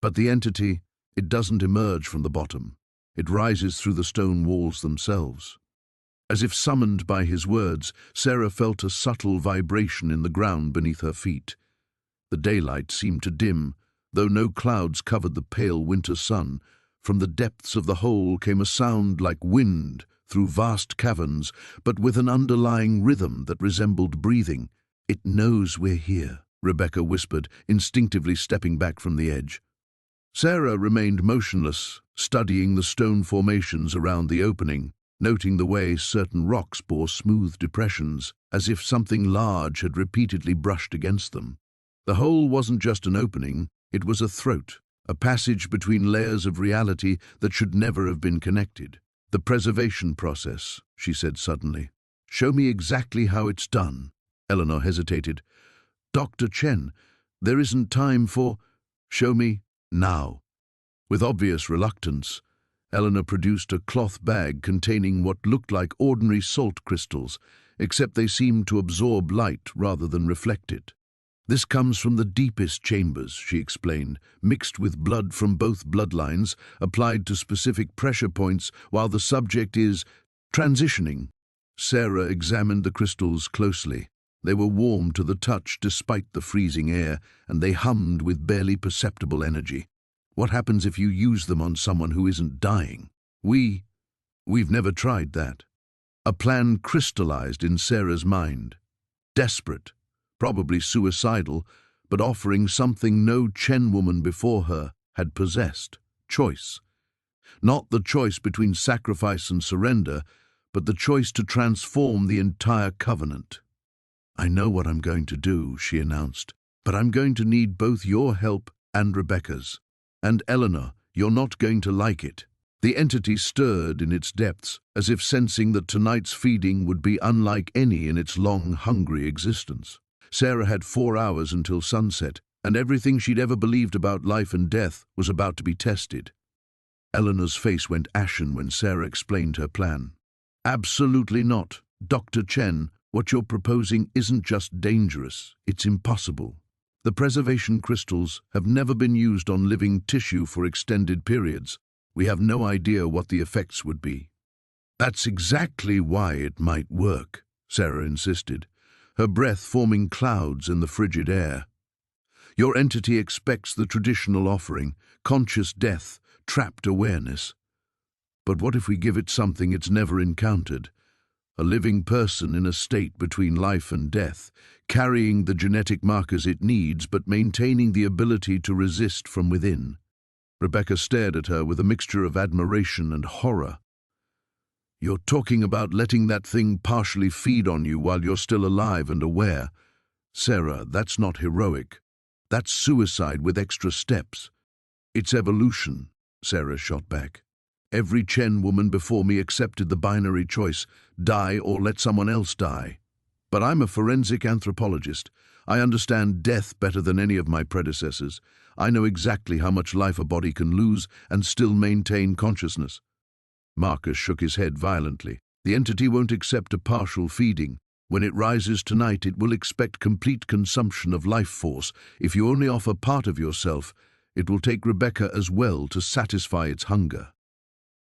But the entity, it doesn't emerge from the bottom. It rises through the stone walls themselves." As if summoned by his words, Sarah felt a subtle vibration in the ground beneath her feet. The daylight seemed to dim, though no clouds covered the pale winter sun. From the depths of the hole came a sound like wind through vast caverns, but with an underlying rhythm that resembled breathing. "It knows we're here," Rebecca whispered, instinctively stepping back from the edge. Sarah remained motionless, studying the stone formations around the opening, noting the way certain rocks bore smooth depressions, as if something large had repeatedly brushed against them. The hole wasn't just an opening, it was a throat, a passage between layers of reality that should never have been connected. "The preservation process," she said suddenly. "Show me exactly how it's done." Eleanor hesitated. "Dr. Chen, there isn't time for—" "Show me now." With obvious reluctance, Eleanor produced a cloth bag containing what looked like ordinary salt crystals, except they seemed to absorb light rather than reflect it. "This comes from the deepest chambers," she explained, "mixed with blood from both bloodlines, applied to specific pressure points while the subject is transitioning." Sarah examined the crystals closely. They were warm to the touch despite the freezing air, and they hummed with barely perceptible energy. "What happens if you use them on someone who isn't dying?" We've never tried that." A plan crystallized in Sarah's mind. Desperate, probably suicidal, but offering something no Chen woman before her had possessed: choice. Not the choice between sacrifice and surrender, but the choice to transform the entire covenant. "I know what I'm going to do," she announced, "but I'm going to need both your help and Rebecca's. And Eleanor, you're not going to like it." The entity stirred in its depths, as if sensing that tonight's feeding would be unlike any in its long, hungry existence. Sarah had 4 hours until sunset, and everything she'd ever believed about life and death was about to be tested. Eleanor's face went ashen when Sarah explained her plan. "Absolutely not. Dr. Chen, what you're proposing isn't just dangerous, it's impossible. The preservation crystals have never been used on living tissue for extended periods. We have no idea what the effects would be." "That's exactly why it might work," Sarah insisted, her breath forming clouds in the frigid air. "Your entity expects the traditional offering, conscious death, trapped awareness. But what if we give it something it's never encountered? A living person in a state between life and death, carrying the genetic markers it needs but maintaining the ability to resist from within." Rebecca stared at her with a mixture of admiration and horror. "You're talking about letting that thing partially feed on you while you're still alive and aware. Sarah, that's not heroic. That's suicide with extra steps." "It's evolution," Sarah shot back. "Every Chen woman before me accepted the binary choice, die or let someone else die. But I'm a forensic anthropologist. I understand death better than any of my predecessors. I know exactly how much life a body can lose and still maintain consciousness." Marcus shook his head violently. "The entity won't accept a partial feeding. When it rises tonight, it will expect complete consumption of life force. If you only offer part of yourself, it will take Rebecca as well to satisfy its hunger."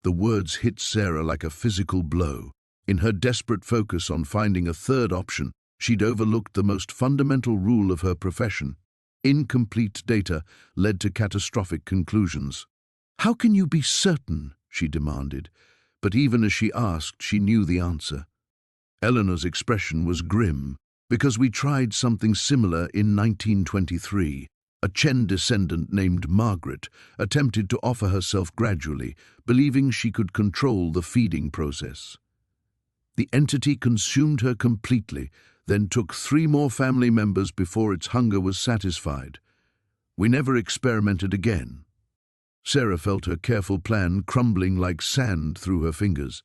The words hit Sarah like a physical blow. In her desperate focus on finding a third option, she'd overlooked the most fundamental rule of her profession. Incomplete data led to catastrophic conclusions. "How can you be certain?" she demanded, but even as she asked, she knew the answer. Eleanor's expression was grim. "Because we tried something similar in 1923. A Chen descendant named Margaret attempted to offer herself gradually, believing she could control the feeding process. The entity consumed her completely, then took 3 more family members before its hunger was satisfied. We never experimented again." Sarah felt her careful plan crumbling like sand through her fingers.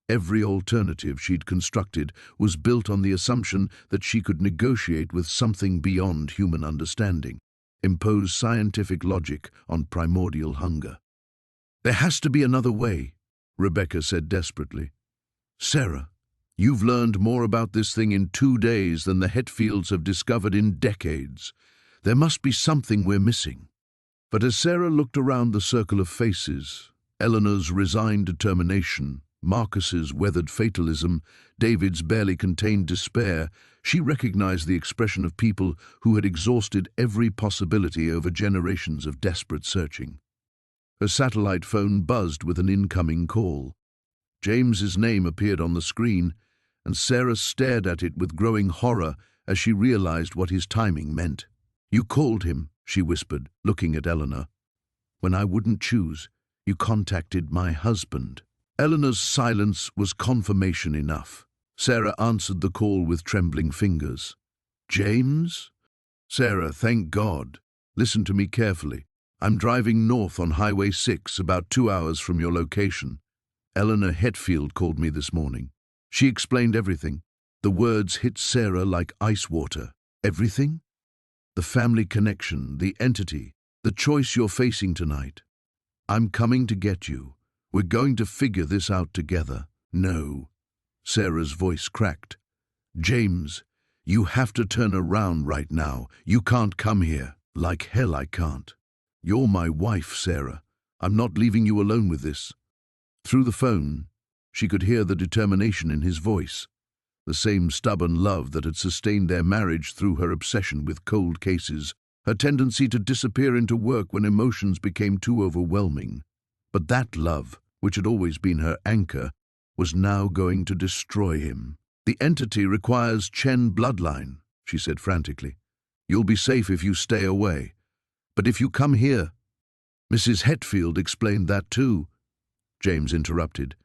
Every alternative she'd constructed was built on the assumption that she could negotiate with something beyond human understanding, impose scientific logic on primordial hunger. "There has to be another way," Rebecca said desperately. "Sarah, you've learned more about this thing in 2 days than the Hetfields have discovered in decades. There must be something we're missing." But as Sarah looked around the circle of faces, Eleanor's resigned determination, Marcus's weathered fatalism, David's barely contained despair, she recognized the expression of people who had exhausted every possibility over generations of desperate searching. Her satellite phone buzzed with an incoming call. James's name appeared on the screen, and Sarah stared at it with growing horror as she realized what his timing meant. "You called him," she whispered, looking at Eleanor. "When I wouldn't choose, you contacted my husband." Eleanor's silence was confirmation enough. Sarah answered the call with trembling fingers. "James?" "Sarah, thank God. Listen to me carefully. I'm driving north on Highway 6, about 2 hours from your location. Eleanor Hetfield called me this morning." She explained everything. The words hit Sarah like ice water. Everything? The family connection, the entity, the choice you're facing tonight. "I'm coming to get you. We're going to figure this out together." "No." Sarah's voice cracked. "James, you have to turn around right now. You can't come here." "Like hell I can't. You're my wife, Sarah. I'm not leaving you alone with this." Through the phone, she could hear the determination in his voice, the same stubborn love that had sustained their marriage through her obsession with cold cases, her tendency to disappear into work when emotions became too overwhelming. But that love, which had always been her anchor, was now going to destroy him. "The entity requires Chen bloodline," she said frantically. "You'll be safe if you stay away. But if you come here—" "Mrs. Hetfield explained that too," James interrupted.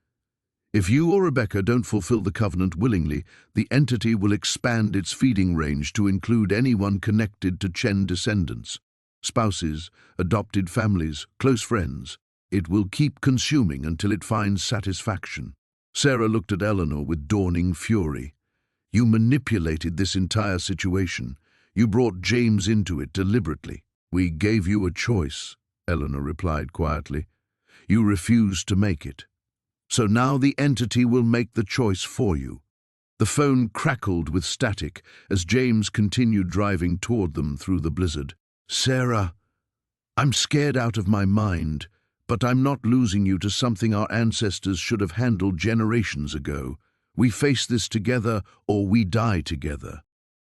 "If you or Rebecca don't fulfill the covenant willingly, the entity will expand its feeding range to include anyone connected to Chen descendants, spouses, adopted families, close friends. It will keep consuming until it finds satisfaction." Sarah looked at Eleanor with dawning fury. "You manipulated this entire situation. You brought James into it deliberately." "We gave you a choice," Eleanor replied quietly. "You refused to make it. So now the entity will make the choice for you." The phone crackled with static as James continued driving toward them through the blizzard. "Sarah, I'm scared out of my mind, but I'm not losing you to something our ancestors should have handled generations ago. We face this together or we die together."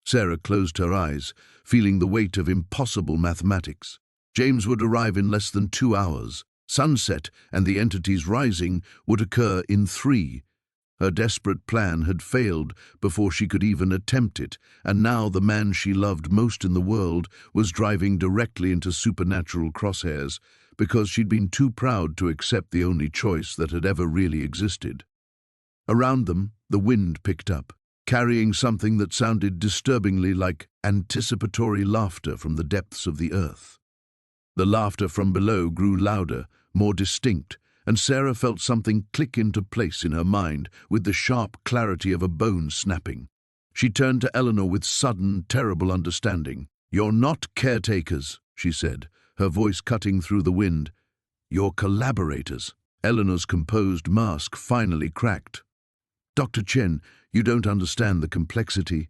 Sarah closed her eyes, feeling the weight of impossible mathematics. James would arrive in less than 2 hours. Sunset and the entity's rising would occur in 3. Her desperate plan had failed before she could even attempt it, and now the man she loved most in the world was driving directly into supernatural crosshairs because she'd been too proud to accept the only choice that had ever really existed. Around them, the wind picked up, carrying something that sounded disturbingly like anticipatory laughter from the depths of the earth. The laughter from below grew louder, more distinct, and Sarah felt something click into place in her mind with the sharp clarity of a bone snapping. She turned to Eleanor with sudden, terrible understanding. "You're not caretakers," she said, her voice cutting through the wind. "You're collaborators." Eleanor's composed mask finally cracked. "Dr. Chen, you don't understand the complexity."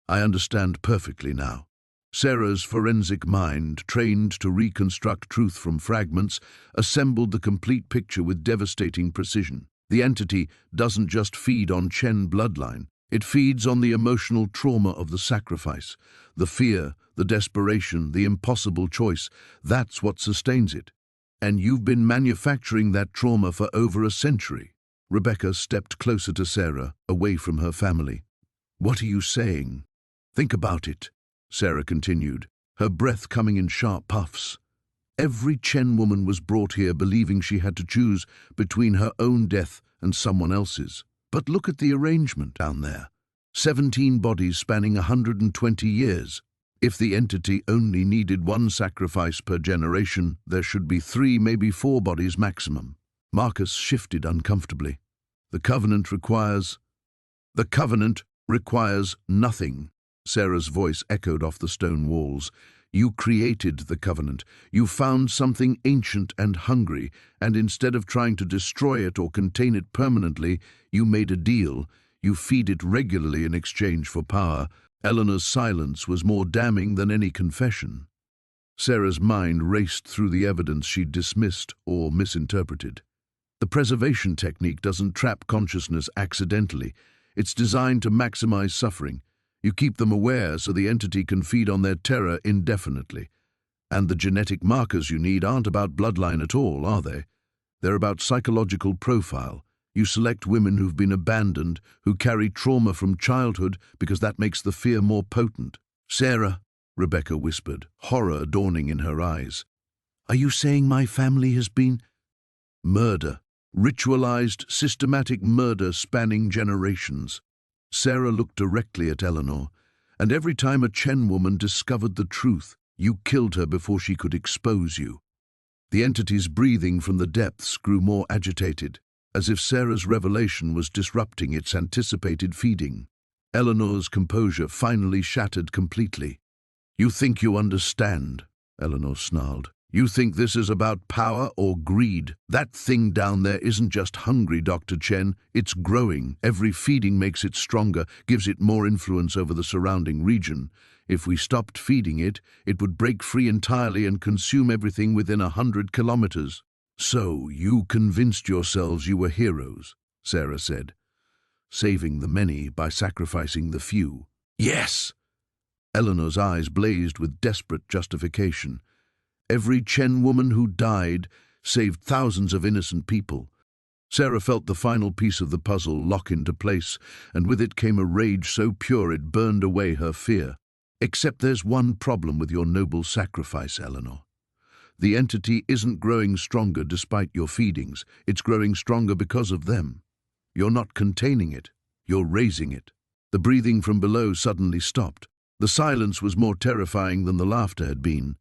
"I understand perfectly now." Sarah's forensic mind, trained to reconstruct truth from fragments, assembled the complete picture with devastating precision. The entity doesn't just feed on Chen bloodline. It feeds on the emotional trauma of the sacrifice, the fear, the desperation, the impossible choice. That's what sustains it. And you've been manufacturing that trauma for over a century. Rebecca stepped closer to Sarah, away from her family. "What are you saying?" "Think about it," Sarah continued, her breath coming in sharp puffs. "Every Chen woman was brought here believing she had to choose between her own death and someone else's. But look at the arrangement down there. 17 bodies spanning 120 years. If the entity only needed 1 sacrifice per generation, there should be 3, maybe 4 bodies maximum." Marcus shifted uncomfortably. The covenant requires nothing." Sarah's voice echoed off the stone walls. "You created the covenant. You found something ancient and hungry, and instead of trying to destroy it or contain it permanently, you made a deal. You feed it regularly in exchange for power." Eleanor's silence was more damning than any confession. Sarah's mind raced through the evidence she'd dismissed or misinterpreted. The preservation technique doesn't trap consciousness accidentally. It's designed to maximize suffering. You keep them aware so the entity can feed on their terror indefinitely. And the genetic markers you need aren't about bloodline at all, are they? They're about psychological profile. You select women who've been abandoned, who carry trauma from childhood, because that makes the fear more potent. Sarah, Rebecca whispered, horror dawning in her eyes. Are you saying my family has been... Murder. Ritualized, systematic murder spanning generations. Sarah looked directly at Eleanor, and every time a Chen woman discovered the truth, you killed her before she could expose you. The entity's breathing from the depths grew more agitated, as if Sarah's revelation was disrupting its anticipated feeding. Eleanor's composure finally shattered completely. You think you understand, Eleanor snarled. You think this is about power or greed. That thing down there isn't just hungry, Dr. Chen. It's growing. Every feeding makes it stronger, gives it more influence over the surrounding region. If we stopped feeding it, it would break free entirely and consume everything within 100 kilometers. So you convinced yourselves you were heroes, Sarah said, saving the many by sacrificing the few. Yes! Eleanor's eyes blazed with desperate justification. Every Chen woman who died saved thousands of innocent people. Sarah felt the final piece of the puzzle lock into place, and with it came a rage so pure it burned away her fear. Except there's one problem with your noble sacrifice, Eleanor. The entity isn't growing stronger despite your feedings. It's growing stronger because of them. You're not containing it. You're raising it. The breathing from below suddenly stopped. The silence was more terrifying than the laughter had been.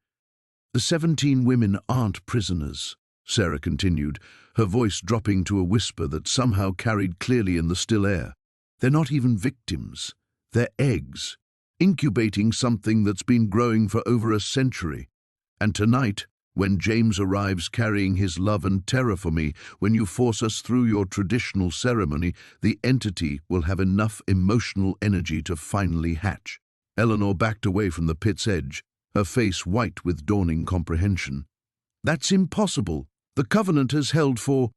The 17 women aren't prisoners, Sarah continued, her voice dropping to a whisper that somehow carried clearly in the still air. They're not even victims. They're eggs, incubating something that's been growing for over a century. And tonight, when James arrives carrying his love and terror for me, when you force us through your traditional ceremony, the entity will have enough emotional energy to finally hatch. Eleanor backed away from the pit's edge, her face white with dawning comprehension. That's impossible. The Covenant has held for...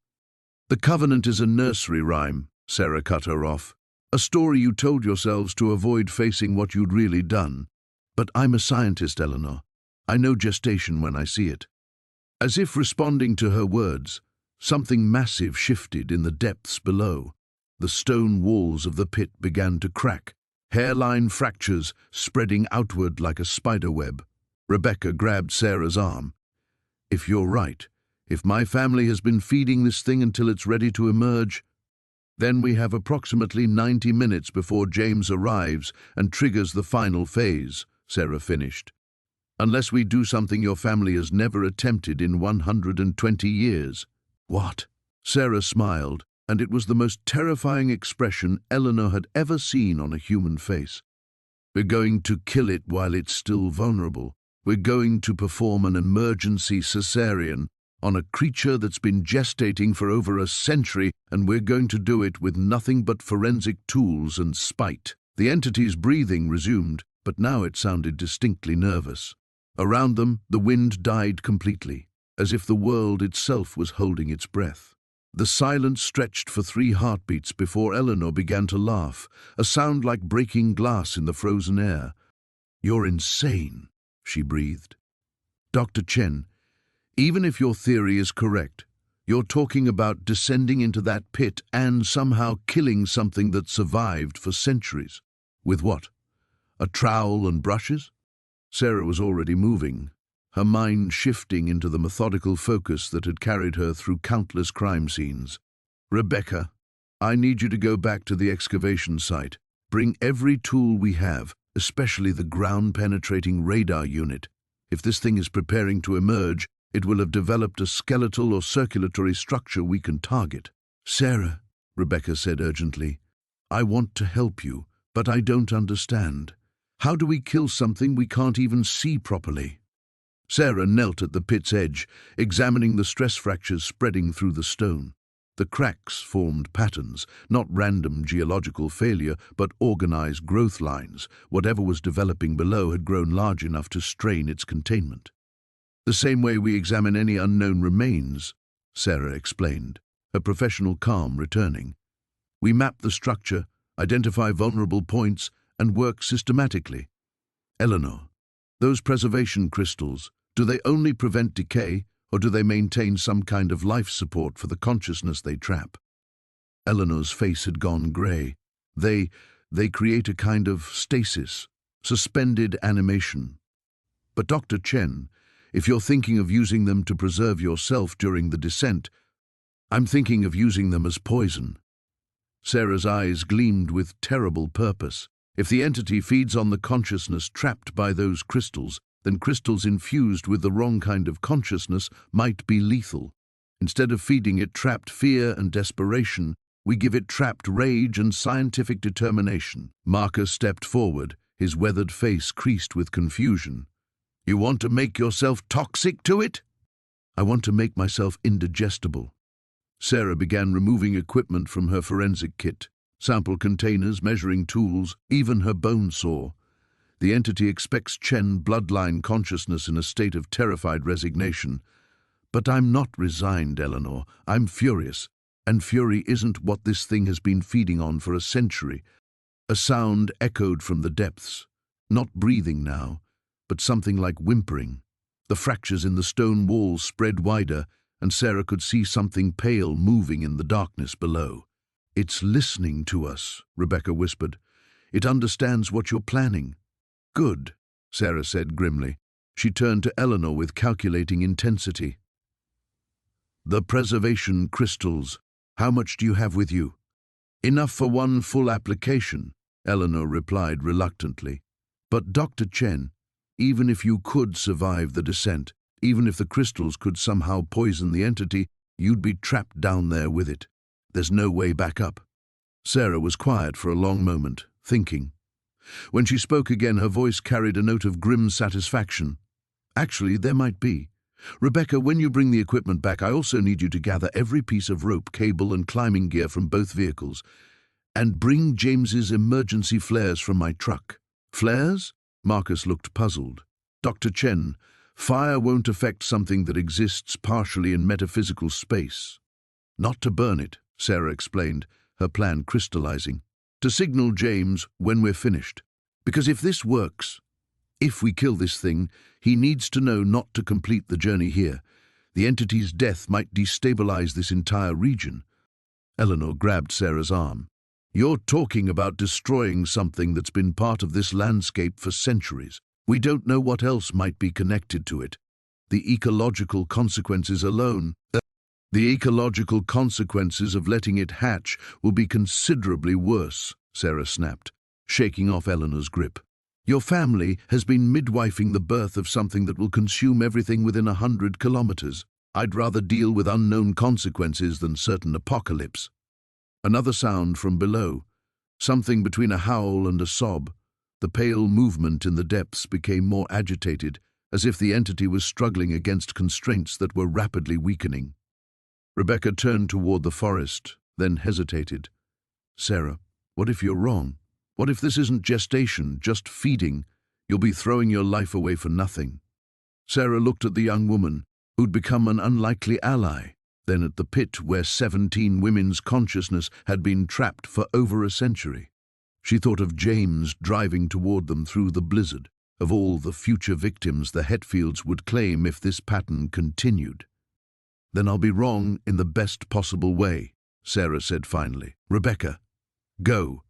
The Covenant is a nursery rhyme, Sarah cut her off. A story you told yourselves to avoid facing what you'd really done. But I'm a scientist, Eleanor. I know gestation when I see it. As if responding to her words, something massive shifted in the depths below. The stone walls of the pit began to crack, hairline fractures spreading outward like a spider web. Rebecca grabbed Sarah's arm. If you're right, if my family has been feeding this thing until it's ready to emerge, then we have approximately 90 minutes before James arrives and triggers the final phase, Sarah finished. Unless we do something your family has never attempted in 120 years. What? Sarah smiled, and it was the most terrifying expression Eleanor had ever seen on a human face. We're going to kill it while it's still vulnerable. We're going to perform an emergency cesarean on a creature that's been gestating for over a century, and we're going to do it with nothing but forensic tools and spite. The entity's breathing resumed, but now it sounded distinctly nervous. Around them, the wind died completely, as if the world itself was holding its breath. The silence stretched for 3 heartbeats before Eleanor began to laugh, a sound like breaking glass in the frozen air. You're insane, she breathed. Dr. Chen, even if your theory is correct, you're talking about descending into that pit and somehow killing something that survived for centuries. With what? A trowel and brushes? Sarah was already moving, her mind shifting into the methodical focus that had carried her through countless crime scenes. Rebecca, I need you to go back to the excavation site. Bring every tool we have, especially the ground-penetrating radar unit. If this thing is preparing to emerge, it will have developed a skeletal or circulatory structure we can target. Sarah, Rebecca said urgently, I want to help you, but I don't understand. How do we kill something we can't even see properly? Sarah knelt at the pit's edge, examining the stress fractures spreading through the stone. The cracks formed patterns, not random geological failure, but organized growth lines. Whatever was developing below had grown large enough to strain its containment. The same way we examine any unknown remains, Sarah explained, her professional calm returning. We map the structure, identify vulnerable points, and work systematically. Eleanor, those preservation crystals, do they only prevent decay, or do they maintain some kind of life support for the consciousness they trap? Eleanor's face had gone grey. They create a kind of stasis, suspended animation. But Dr. Chen, if you're thinking of using them to preserve yourself during the descent, I'm thinking of using them as poison. Sarah's eyes gleamed with terrible purpose. If the entity feeds on the consciousness trapped by those crystals, then crystals infused with the wrong kind of consciousness might be lethal. Instead of feeding it trapped fear and desperation, we give it trapped rage and scientific determination. Marcus stepped forward, his weathered face creased with confusion. You want to make yourself toxic to it? I want to make myself indigestible. Sarah began removing equipment from her forensic kit, sample containers, measuring tools, even her bone saw. The entity expects Chen bloodline consciousness in a state of terrified resignation. But I'm not resigned, Eleanor. I'm furious. And fury isn't what this thing has been feeding on for a century. A sound echoed from the depths. Not breathing now, but something like whimpering. The fractures in the stone walls spread wider, and Sarah could see something pale moving in the darkness below. It's listening to us, Rebecca whispered. It understands what you're planning. Good, Sarah said grimly. She turned to Eleanor with calculating intensity. The preservation crystals. How much do you have with you? Enough for one full application, Eleanor replied reluctantly. But Dr. Chen, even if you could survive the descent, even if the crystals could somehow poison the entity, you'd be trapped down there with it. There's no way back up. Sarah was quiet for a long moment, thinking. When she spoke again, her voice carried a note of grim satisfaction. Actually, there might be. Rebecca, when you bring the equipment back, I also need you to gather every piece of rope, cable, and climbing gear from both vehicles. And bring James's emergency flares from my truck. Flares? Marcus looked puzzled. Dr. Chen, fire won't affect something that exists partially in metaphysical space. Not to burn it, Sarah explained, her plan crystallizing. To signal James when we're finished. Because if this works, if we kill this thing, he needs to know not to complete the journey here. The entity's death might destabilize this entire region. Eleanor grabbed Sarah's arm. You're talking about destroying something that's been part of this landscape for centuries. We don't know what else might be connected to it. The ecological consequences alone. The ecological consequences of letting it hatch will be considerably worse, Sarah snapped, shaking off Eleanor's grip. Your family has been midwifing the birth of something that will consume everything within 100 kilometers. I'd rather deal with unknown consequences than certain apocalypse. Another sound from below, something between a howl and a sob. The pale movement in the depths became more agitated, as if the entity was struggling against constraints that were rapidly weakening. Rebecca turned toward the forest, then hesitated. Sarah, what if you're wrong? What if this isn't gestation, just feeding? You'll be throwing your life away for nothing. Sarah looked at the young woman, who'd become an unlikely ally, then at the pit where 17 women's consciousness had been trapped for over a century. She thought of James driving toward them through the blizzard, of all the future victims the Hetfields would claim if this pattern continued. Then I'll be wrong in the best possible way, Sarah said finally. Rebecca, go.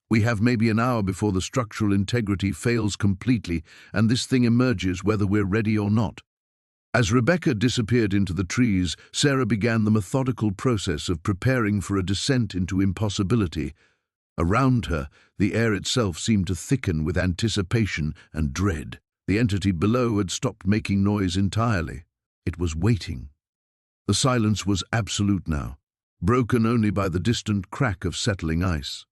We have maybe an hour before the structural integrity fails completely and this thing emerges whether we're ready or not. As Rebecca disappeared into the trees, Sarah began the methodical process of preparing for a descent into impossibility. Around her, the air itself seemed to thicken with anticipation and dread. The entity below had stopped making noise entirely. It was waiting. The silence was absolute now, broken only by the distant crack of settling ice.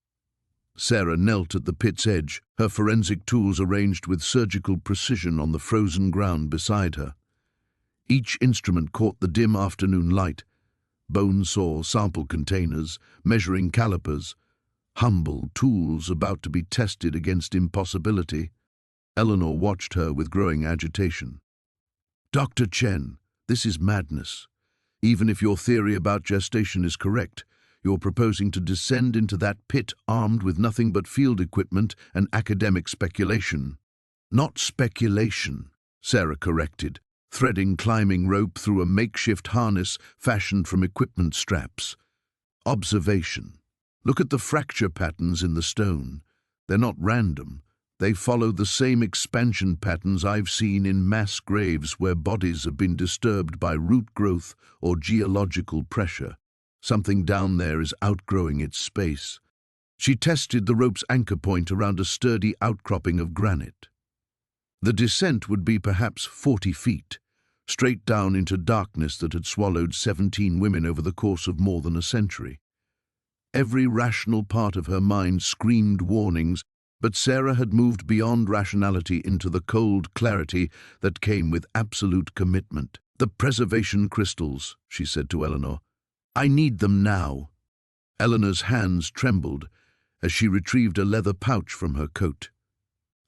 Sarah knelt at the pit's edge, her forensic tools arranged with surgical precision on the frozen ground beside her. Each instrument caught the dim afternoon light, bone saw, sample containers, measuring calipers, humble tools about to be tested against impossibility. Eleanor watched her with growing agitation. Dr. Chen, this is madness. Even if your theory about gestation is correct, you're proposing to descend into that pit armed with nothing but field equipment and academic speculation. Not speculation, Sarah corrected, threading climbing rope through a makeshift harness fashioned from equipment straps. Observation. Look at the fracture patterns in the stone. They're not random. They follow the same expansion patterns I've seen in mass graves where bodies have been disturbed by root growth or geological pressure. Something down there is outgrowing its space. She tested the rope's anchor point around a sturdy outcropping of granite. The descent would be perhaps 40 feet, straight down into darkness that had swallowed 17 women over the course of more than a century. Every rational part of her mind screamed warnings, but Sarah had moved beyond rationality into the cold clarity that came with absolute commitment. "The preservation crystals," she said to Eleanor. "I need them now." Eleanor's hands trembled as she retrieved a leather pouch from her coat.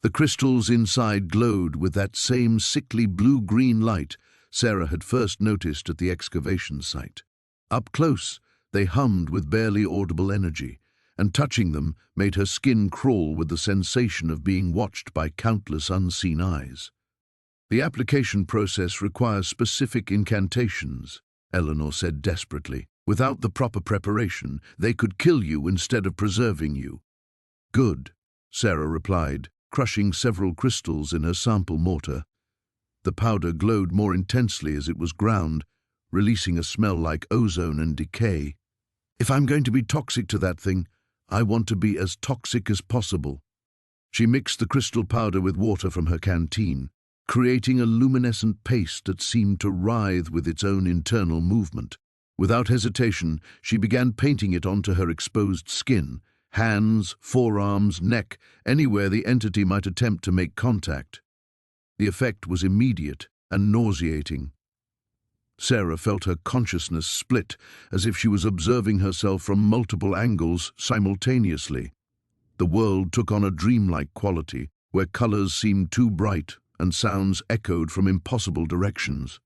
The crystals inside glowed with that same sickly blue-green light Sarah had first noticed at the excavation site. Up close, they hummed with barely audible energy, and touching them made her skin crawl with the sensation of being watched by countless unseen eyes. "The application process requires specific incantations," Eleanor said desperately. "Without the proper preparation, they could kill you instead of preserving you." "Good," Sarah replied, crushing several crystals in her sample mortar. The powder glowed more intensely as it was ground, releasing a smell like ozone and decay. "If I'm going to be toxic to that thing, I want to be as toxic as possible." She mixed the crystal powder with water from her canteen, creating a luminescent paste that seemed to writhe with its own internal movement. Without hesitation, she began painting it onto her exposed skin, hands, forearms, neck, anywhere the entity might attempt to make contact. The effect was immediate and nauseating. Sarah felt her consciousness split, as if she was observing herself from multiple angles simultaneously. The world took on a dreamlike quality, where colors seemed too bright and sounds echoed from impossible directions.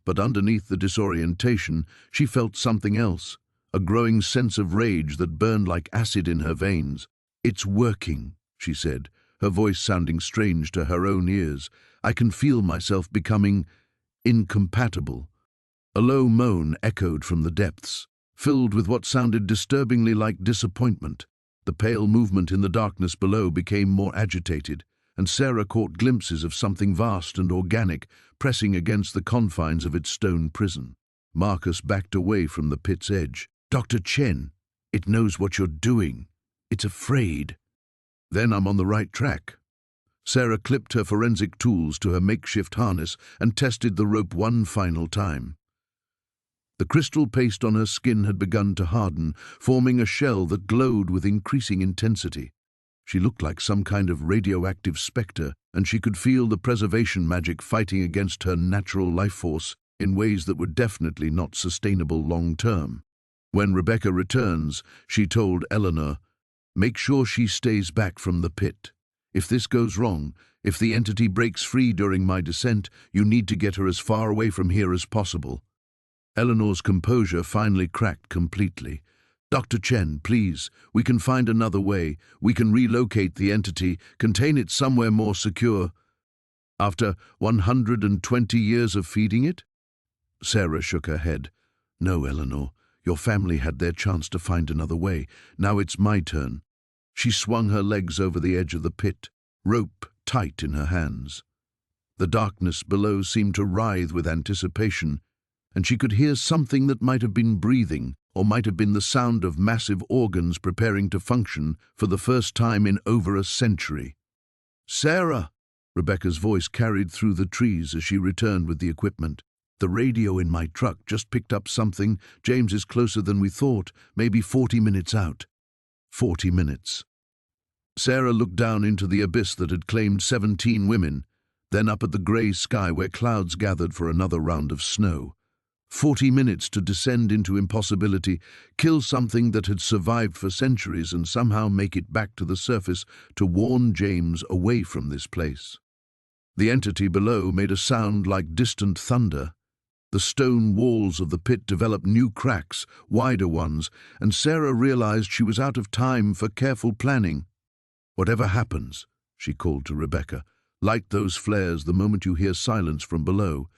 But underneath the disorientation, she felt something else, a growing sense of rage that burned like acid in her veins. "It's working," she said, her voice sounding strange to her own ears. "I can feel myself becoming incompatible." A low moan echoed from the depths, filled with what sounded disturbingly like disappointment. The pale movement in the darkness below became more agitated, and Sarah caught glimpses of something vast and organic pressing against the confines of its stone prison. Marcus backed away from the pit's edge. "Dr. Chen, it knows what you're doing. It's afraid." "Then I'm on the right track." Sarah clipped her forensic tools to her makeshift harness and tested the rope one final time. The crystal paste on her skin had begun to harden, forming a shell that glowed with increasing intensity. She looked like some kind of radioactive spectre, and she could feel the preservation magic fighting against her natural life force in ways that were definitely not sustainable long-term. When Rebecca returns, she told Eleanor, "Make sure she stays back from the pit. If this goes wrong, if the entity breaks free during my descent, you need to get her as far away from here as possible." Eleanor's composure finally cracked completely. "Dr. Chen, please, we can find another way. We can relocate the entity, contain it somewhere more secure." "After 120 years of feeding it?" Sarah shook her head. "No, Eleanor. Your family had their chance to find another way. Now it's my turn." She swung her legs over the edge of the pit, rope tight in her hands. The darkness below seemed to writhe with anticipation, and she could hear something that might have been breathing, or might have been the sound of massive organs preparing to function for the first time in over a century. "Sarah!" Rebecca's voice carried through the trees as she returned with the equipment. "The radio in my truck just picked up something. James is closer than we thought, maybe 40 minutes out." 40 minutes. Sarah looked down into the abyss that had claimed 17 women, then up at the grey sky where clouds gathered for another round of snow. 40 minutes to descend into impossibility, kill something that had survived for centuries and somehow make it back to the surface to warn James away from this place. The entity below made a sound like distant thunder. The stone walls of the pit developed new cracks, wider ones, and Sarah realized she was out of time for careful planning. "Whatever happens," she called to Rebecca, "light those flares the moment you hear silence from below.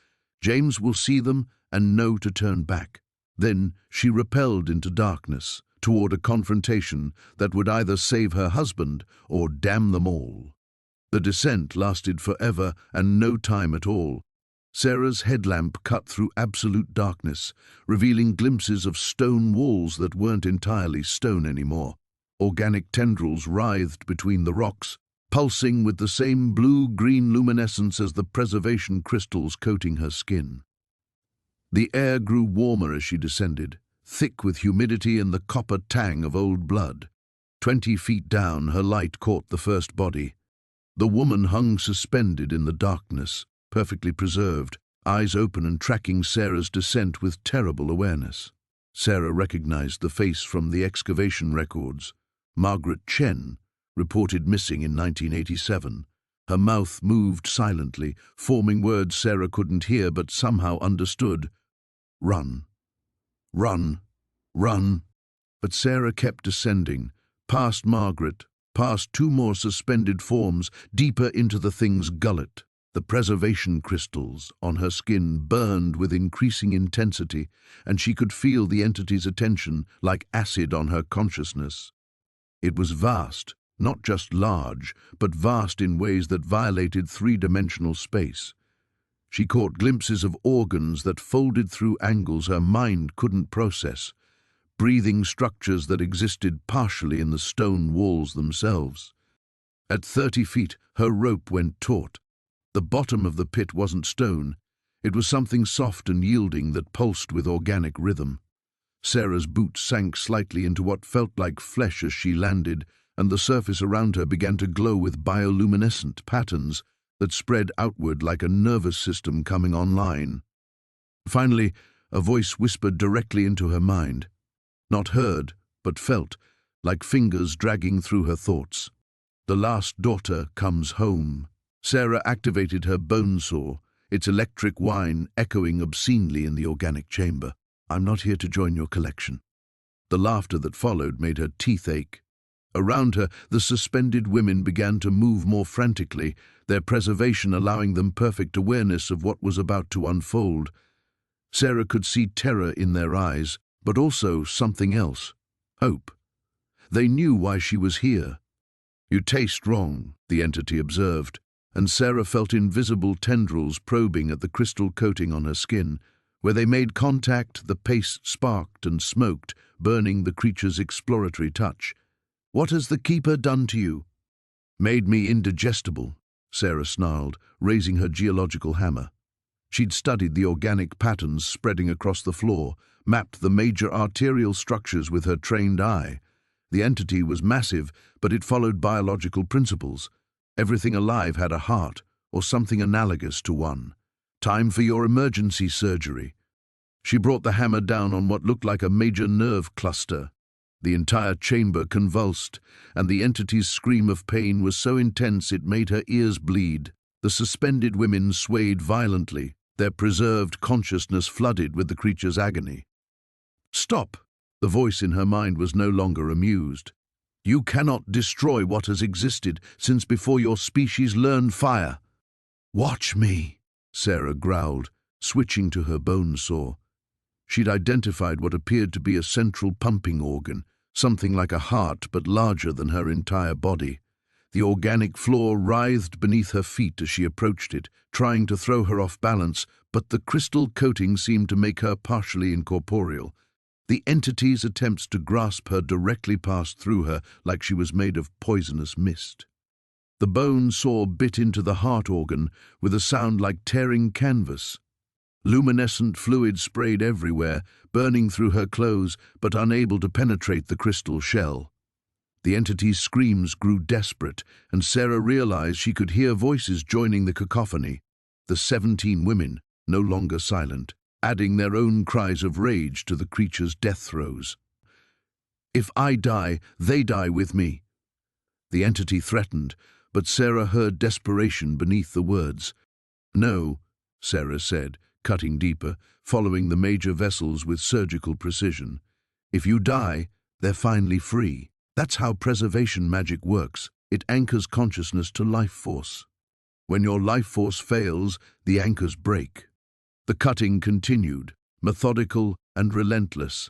James will see them and know to turn back." Then she repelled into darkness, toward a confrontation that would either save her husband or damn them all. The descent lasted forever and no time at all. Sarah's headlamp cut through absolute darkness, revealing glimpses of stone walls that weren't entirely stone anymore. Organic tendrils writhed between the rocks, pulsing with the same blue-green luminescence as the preservation crystals coating her skin. The air grew warmer as she descended, thick with humidity and the copper tang of old blood. 20 feet down, her light caught the first body. The woman hung suspended in the darkness, perfectly preserved, eyes open and tracking Sarah's descent with terrible awareness. Sarah recognized the face from the excavation records. Margaret Chen, reported missing in 1987. Her mouth moved silently, forming words Sarah couldn't hear but somehow understood. Run. Run. Run. But Sarah kept descending, past Margaret, past 2 more suspended forms, deeper into the thing's gullet. The preservation crystals on her skin burned with increasing intensity, and she could feel the entity's attention like acid on her consciousness. It was vast, not just large, but vast in ways that violated 3-dimensional space. She caught glimpses of organs that folded through angles her mind couldn't process, breathing structures that existed partially in the stone walls themselves. At 30 feet, her rope went taut. The bottom of the pit wasn't stone. It was something soft and yielding that pulsed with organic rhythm. Sarah's boots sank slightly into what felt like flesh as she landed, and the surface around her began to glow with bioluminescent patterns that spread outward like a nervous system coming online. Finally, a voice whispered directly into her mind. Not heard, but felt, like fingers dragging through her thoughts. The last daughter comes home. Sarah activated her bone saw, its electric whine echoing obscenely in the organic chamber. I'm not here to join your collection. The laughter that followed made her teeth ache. Around her, the suspended women began to move more frantically, their preservation allowing them perfect awareness of what was about to unfold. Sarah could see terror in their eyes, but also something else, hope. They knew why she was here. You taste wrong, the entity observed, and Sarah felt invisible tendrils probing at the crystal coating on her skin. Where they made contact, the paste sparked and smoked, burning the creature's exploratory touch. What has the Keeper done to you? Made me indigestible, Sarah snarled, raising her geological hammer. She'd studied the organic patterns spreading across the floor, mapped the major arterial structures with her trained eye. The entity was massive, but it followed biological principles. Everything alive had a heart, or something analogous to one. Time for your emergency surgery. She brought the hammer down on what looked like a major nerve cluster. The entire chamber convulsed, and the entity's scream of pain was so intense it made her ears bleed. The suspended women swayed violently, their preserved consciousness flooded with the creature's agony. Stop! The voice in her mind was no longer amused. You cannot destroy what has existed since before your species learned fire. Watch me, Sarah growled, switching to her bone saw. She'd identified what appeared to be a central pumping organ, something like a heart but larger than her entire body. The organic floor writhed beneath her feet as she approached it, trying to throw her off balance, but the crystal coating seemed to make her partially incorporeal. The entity's attempts to grasp her directly passed through her like she was made of poisonous mist. The bone saw bit into the heart organ with a sound like tearing canvas. Luminescent fluid sprayed everywhere, burning through her clothes but unable to penetrate the crystal shell. The entity's screams grew desperate, and Sarah realized she could hear voices joining the cacophony. The 17 women, no longer silent, adding their own cries of rage to the creature's death throes. If I die, they die with me. The entity threatened, but Sarah heard desperation beneath the words. No, Sarah said, cutting deeper, following the major vessels with surgical precision. If you die, they're finally free. That's how preservation magic works. It anchors consciousness to life force. When your life force fails, the anchors break. The cutting continued, methodical, and relentless.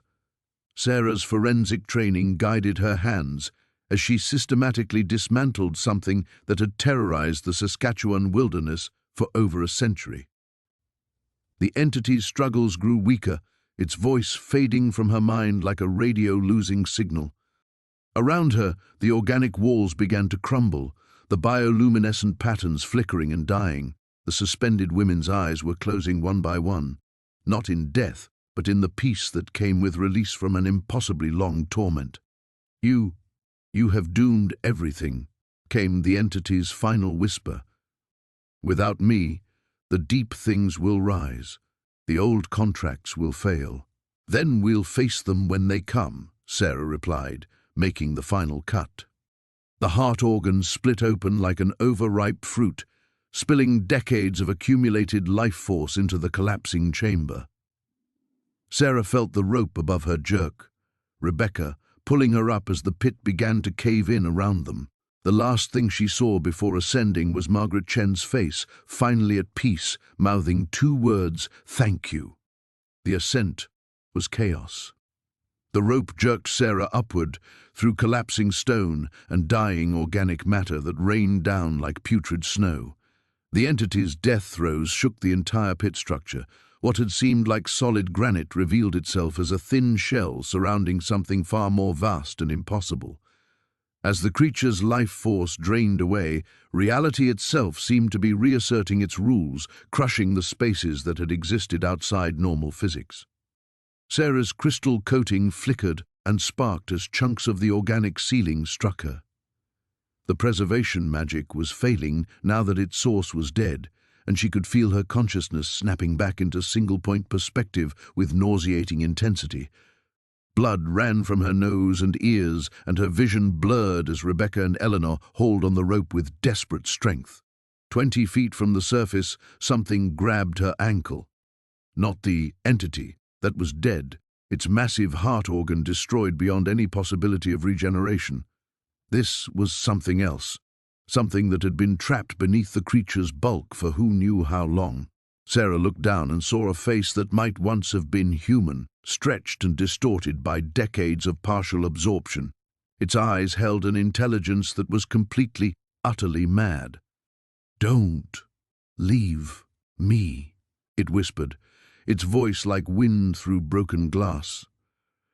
Sarah's forensic training guided her hands as she systematically dismantled something that had terrorized the Saskatchewan wilderness for over a century. The entity's struggles grew weaker, its voice fading from her mind like a radio losing signal. Around her, the organic walls began to crumble, the bioluminescent patterns flickering and dying. The suspended women's eyes were closing one by one, not in death, but in the peace that came with release from an impossibly long torment. You have doomed everything," came the entity's final whisper. "Without me, the deep things will rise. The old contracts will fail. Then we'll face them when they come," Sarah replied, making the final cut. The heart organ split open like an overripe fruit, spilling decades of accumulated life force into the collapsing chamber. Sarah felt the rope above her jerk. Rebecca, pulling her up as the pit began to cave in around them. The last thing she saw before ascending was Margaret Chen's face, finally at peace, mouthing two words, "Thank you." The ascent was chaos. The rope jerked Sarah upward through collapsing stone and dying organic matter that rained down like putrid snow. The entity's death throes shook the entire pit structure. What had seemed like solid granite revealed itself as a thin shell surrounding something far more vast and impossible. As the creature's life force drained away, reality itself seemed to be reasserting its rules, crushing the spaces that had existed outside normal physics. Sarah's crystal coating flickered and sparked as chunks of the organic ceiling struck her. The preservation magic was failing now that its source was dead, and she could feel her consciousness snapping back into single-point perspective with nauseating intensity. Blood ran from her nose and ears, and her vision blurred as Rebecca and Eleanor hauled on the rope with desperate strength. 20 feet from the surface, something grabbed her ankle. Not the entity that was dead, its massive heart organ destroyed beyond any possibility of regeneration. This was something else, something that had been trapped beneath the creature's bulk for who knew how long. Sarah looked down and saw a face that might once have been human, stretched and distorted by decades of partial absorption. Its eyes held an intelligence that was completely, utterly mad. "Don't leave me," it whispered, its voice like wind through broken glass.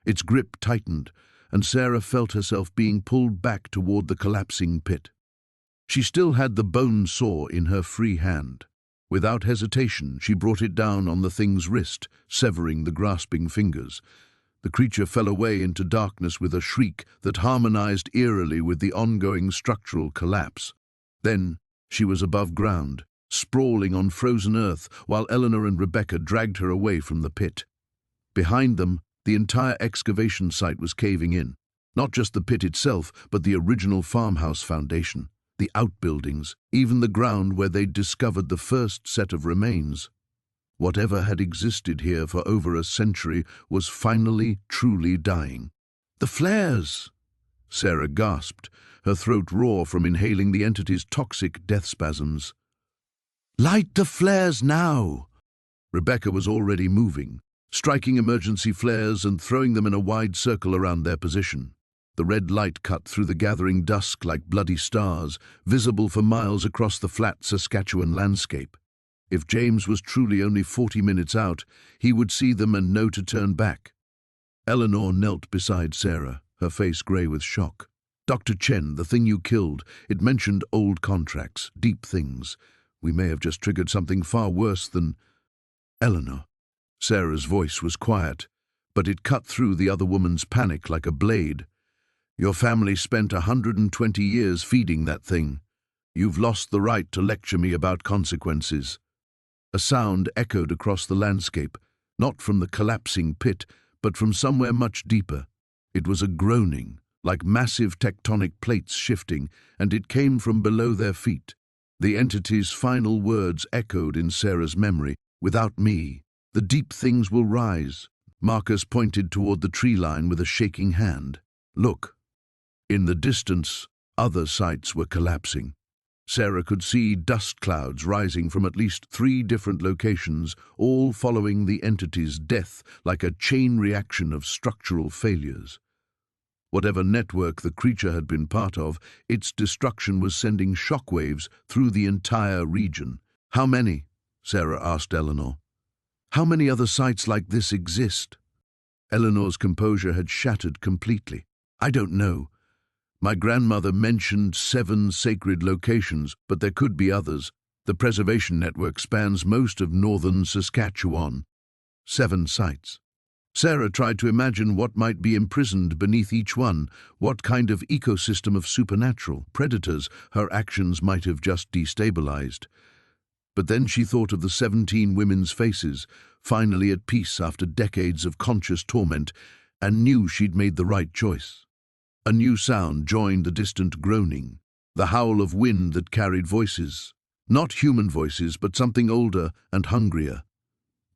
Its grip tightened, and Sarah felt herself being pulled back toward the collapsing pit. She still had the bone saw in her free hand. Without hesitation, she brought it down on the thing's wrist, severing the grasping fingers. The creature fell away into darkness with a shriek that harmonized eerily with the ongoing structural collapse. Then she was above ground, sprawling on frozen earth, while Eleanor and Rebecca dragged her away from the pit. Behind them, the entire excavation site was caving in. Not just the pit itself, but the original farmhouse foundation, the outbuildings, even the ground where they'd discovered the first set of remains. Whatever had existed here for over a century was finally, truly dying. "The flares!" Sarah gasped, her throat raw from inhaling the entity's toxic death spasms. "Light the flares now!" Rebecca was already moving, striking emergency flares and throwing them in a wide circle around their position. The red light cut through the gathering dusk like bloody stars, visible for miles across the flat Saskatchewan landscape. If James was truly only 40 minutes out, he would see them and know to turn back. Eleanor knelt beside Sarah, her face grey with shock. "Dr. Chen, the thing you killed, it mentioned old contracts, deep things. We may have just triggered something far worse than—" "Eleanor." Sarah's voice was quiet, but it cut through the other woman's panic like a blade. "Your family spent 120 years feeding that thing. You've lost the right to lecture me about consequences." A sound echoed across the landscape, not from the collapsing pit, but from somewhere much deeper. It was a groaning, like massive tectonic plates shifting, and it came from below their feet. The entity's final words echoed in Sarah's memory. "Without me, the deep things will rise." Marcus pointed toward the tree line with a shaking hand. "Look." In the distance, other sites were collapsing. Sarah could see dust clouds rising from at least 3 different locations, all following the entity's death like a chain reaction of structural failures. Whatever network the creature had been part of, its destruction was sending shockwaves through the entire region. "How many?" Sarah asked Eleanor. "How many other sites like this exist?" Eleanor's composure had shattered completely. "I don't know. My grandmother mentioned 7 sacred locations, but there could be others. The preservation network spans most of northern Saskatchewan. 7 sites." Sarah tried to imagine what might be imprisoned beneath each one, what kind of ecosystem of supernatural predators her actions might have just destabilized. But then she thought of the 17 women's faces, finally at peace after decades of conscious torment, and knew she'd made the right choice. A new sound joined the distant groaning, the howl of wind that carried voices. Not human voices, but something older and hungrier.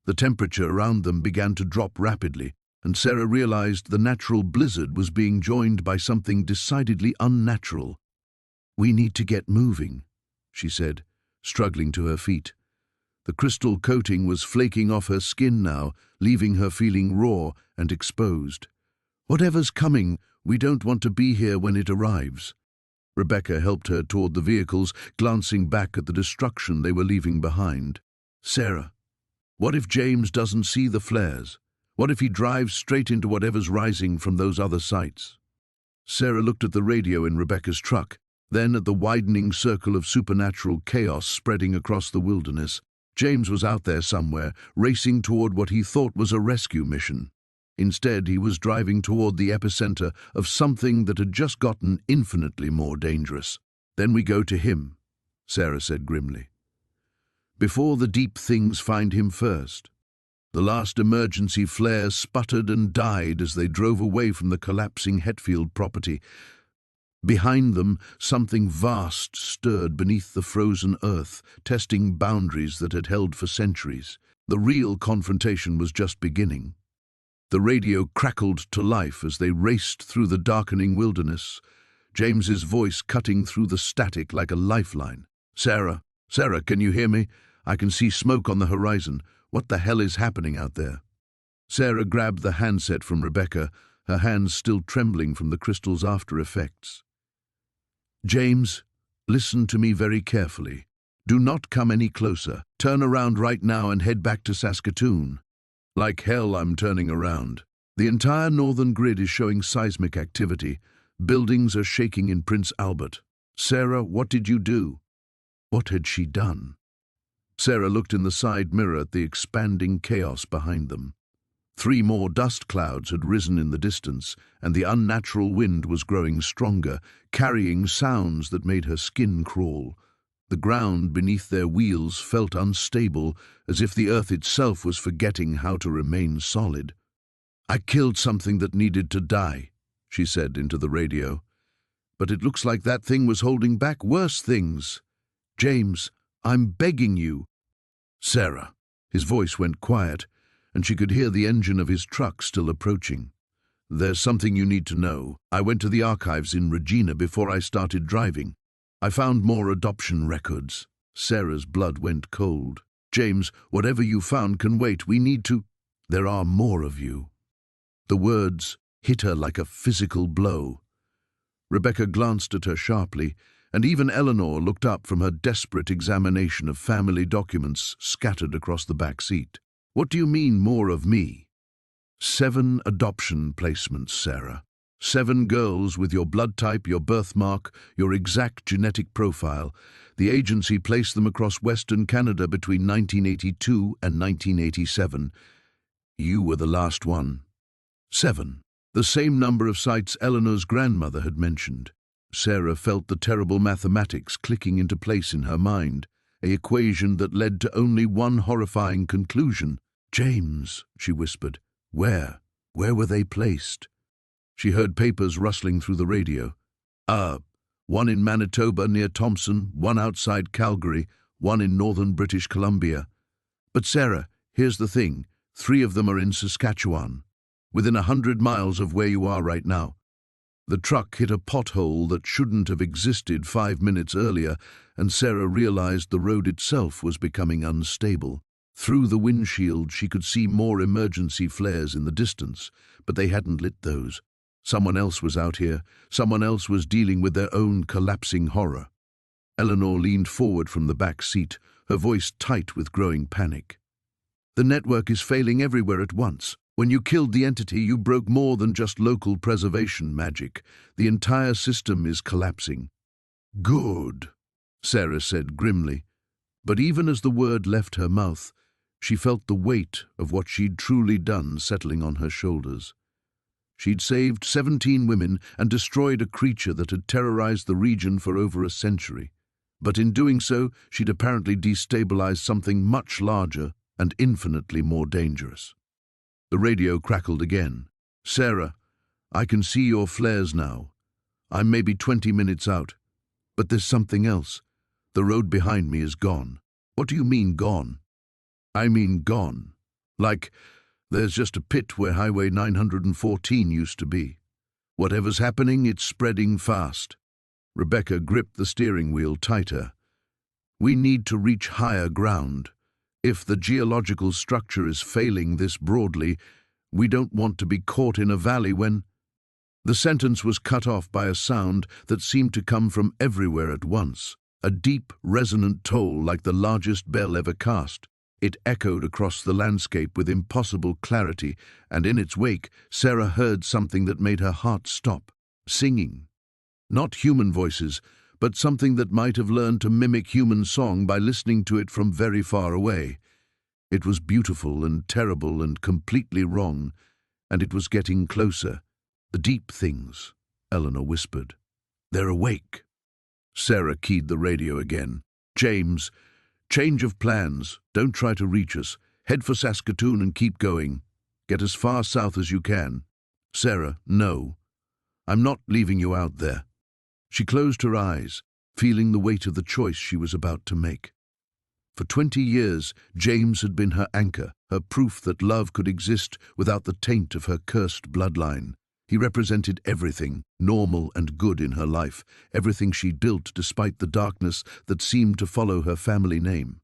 The temperature around them began to drop rapidly, and Sarah realized the natural blizzard was being joined by something decidedly unnatural. "We need to get moving," she said, struggling to her feet. The crystal coating was flaking off her skin now, leaving her feeling raw and exposed. "Whatever's coming, we don't want to be here when it arrives." Rebecca helped her toward the vehicles, glancing back at the destruction they were leaving behind. "Sarah, what if James doesn't see the flares? What if he drives straight into whatever's rising from those other sites?" Sarah looked at the radio in Rebecca's truck, then at the widening circle of supernatural chaos spreading across the wilderness. James was out there somewhere, racing toward what he thought was a rescue mission. Instead, he was driving toward the epicenter of something that had just gotten infinitely more dangerous. "Then we go to him," Sarah said grimly. "Before the deep things find him first." The last emergency flares sputtered and died as they drove away from the collapsing Hetfield property. Behind them, something vast stirred beneath the frozen earth, testing boundaries that had held for centuries. The real confrontation was just beginning. The radio crackled to life as they raced through the darkening wilderness, James's voice cutting through the static like a lifeline. Sarah, can you hear me? I can see smoke on the horizon. What the hell is happening out there?" Sarah grabbed the handset from Rebecca, her hands still trembling from the crystal's after effects. "James, listen to me very carefully. Do not come any closer. Turn around right now and head back to Saskatoon." "Like hell I'm turning around. The entire northern grid is showing seismic activity. Buildings are shaking in Prince Albert." "Sarah, what did you do?" What had she done? Sarah looked in the side mirror at the expanding chaos behind them. 3 more dust clouds had risen in the distance, and the unnatural wind was growing stronger, carrying sounds that made her skin crawl. The ground beneath their wheels felt unstable, as if the earth itself was forgetting how to remain solid. "I killed something that needed to die," she said into the radio. "But it looks like that thing was holding back worse things. James, I'm begging you." "Sarah." His voice went quiet, and she could hear the engine of his truck still approaching. "There's something you need to know. I went to the archives in Regina before I started driving. I found more adoption records." Sarah's blood went cold. "James, whatever you found can wait. We need to—" "There are more of you." The words hit her like a physical blow. Rebecca glanced at her sharply, and even Eleanor looked up from her desperate examination of family documents scattered across the back seat. "What do you mean, more of me?" 7 adoption placements, Sarah. 7 girls with your blood type, your birthmark, your exact genetic profile. The agency placed them across Western Canada between 1982 and 1987. You were the last one. 7. The same number of sites Eleanor's grandmother had mentioned. Sarah felt the terrible mathematics clicking into place in her mind, an equation that led to only one horrifying conclusion. "James," she whispered, Where were they placed?" She heard papers rustling through the radio. One in Manitoba near Thompson, one outside Calgary, one in northern British Columbia. But Sarah, here's the thing, 3 of them are in Saskatchewan, within 100 miles of where you are right now. The truck hit a pothole that shouldn't have existed 5 minutes earlier, and Sarah realized the road itself was becoming unstable. Through the windshield, she could see more emergency flares in the distance, but they hadn't lit those. Someone else was out here. Someone else was dealing with their own collapsing horror. Eleanor leaned forward from the back seat, her voice tight with growing panic. The network is failing everywhere at once. When you killed the entity, you broke more than just local preservation magic. The entire system is collapsing. Good, Sarah said grimly. But even as the word left her mouth, she felt the weight of what she'd truly done settling on her shoulders. She'd saved 17 women and destroyed a creature that had terrorized the region for over a century. But in doing so, she'd apparently destabilized something much larger and infinitely more dangerous. The radio crackled again. Sarah, I can see your flares now. I'm maybe 20 minutes out. But there's something else. The road behind me is gone. What do you mean gone? I mean gone. Like, there's just a pit where Highway 914 used to be. Whatever's happening, it's spreading fast. Rebecca gripped the steering wheel tighter. We need to reach higher ground. If the geological structure is failing this broadly, we don't want to be caught in a valley when... The sentence was cut off by a sound that seemed to come from everywhere at once, a deep, resonant toll like the largest bell ever cast. It echoed across the landscape with impossible clarity, and in its wake, Sarah heard something that made her heart stop. Singing. Not human voices, but something that might have learned to mimic human song by listening to it from very far away. It was beautiful and terrible and completely wrong, and it was getting closer. The deep things, Eleanor whispered. They're awake. Sarah keyed the radio again. James, change of plans. Don't try to reach us. Head for Saskatchewan and keep going. Get as far south as you can. Sarah, no. I'm not leaving you out there. She closed her eyes, feeling the weight of the choice she was about to make. For 20 years, James had been her anchor, her proof that love could exist without the taint of her cursed bloodline. He represented everything, normal and good in her life, everything she'd built despite the darkness that seemed to follow her family name.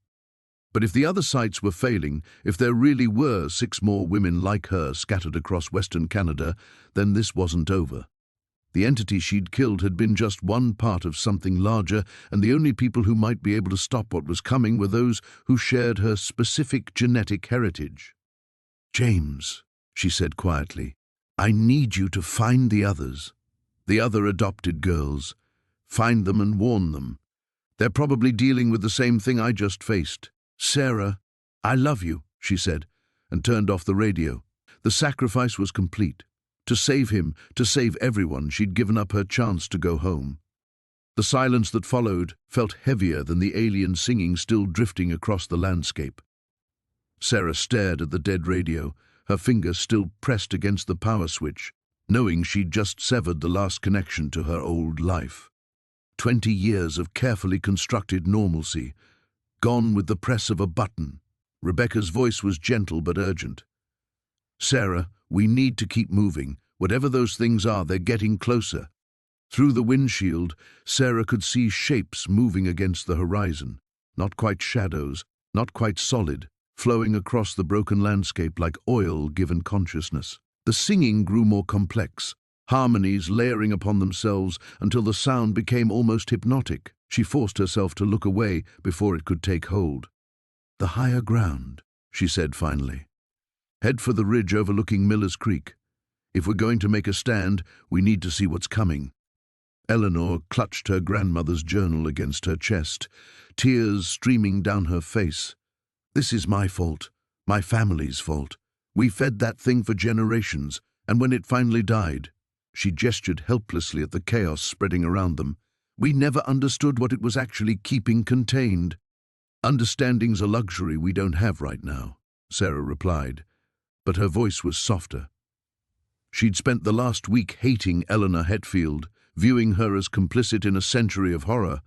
But if the other sites were failing, if there really were 6 more women like her scattered across Western Canada, then this wasn't over. The entity she'd killed had been just one part of something larger, and the only people who might be able to stop what was coming were those who shared her specific genetic heritage. James, she said quietly, I need you to find the others, the other adopted girls. Find them and warn them. They're probably dealing with the same thing I just faced. Sarah, I love you, she said, and turned off the radio. The sacrifice was complete. To save him, to save everyone, she'd given up her chance to go home. The silence that followed felt heavier than the alien singing still drifting across the landscape. Sarah stared at the dead radio, her fingers still pressed against the power switch, knowing she'd just severed the last connection to her old life. 20 years of carefully constructed normalcy, gone with the press of a button. Rebecca's voice was gentle but urgent. Sarah, we need to keep moving. Whatever those things are, they're getting closer. Through the windshield, Sarah could see shapes moving against the horizon. Not quite shadows, not quite solid, flowing across the broken landscape like oil given consciousness. The singing grew more complex, harmonies layering upon themselves until the sound became almost hypnotic. She forced herself to look away before it could take hold. The higher ground, she said finally. Head for the ridge overlooking Miller's Creek. If we're going to make a stand, we need to see what's coming. Eleanor clutched her grandmother's journal against her chest, tears streaming down her face. This is my fault, my family's fault. We fed that thing for generations, and when it finally died, she gestured helplessly at the chaos spreading around them. We never understood what it was actually keeping contained. Understanding's a luxury we don't have right now, Sarah replied, but her voice was softer. She'd spent the last week hating Eleanor Hetfield, viewing her as complicit in a century of horror.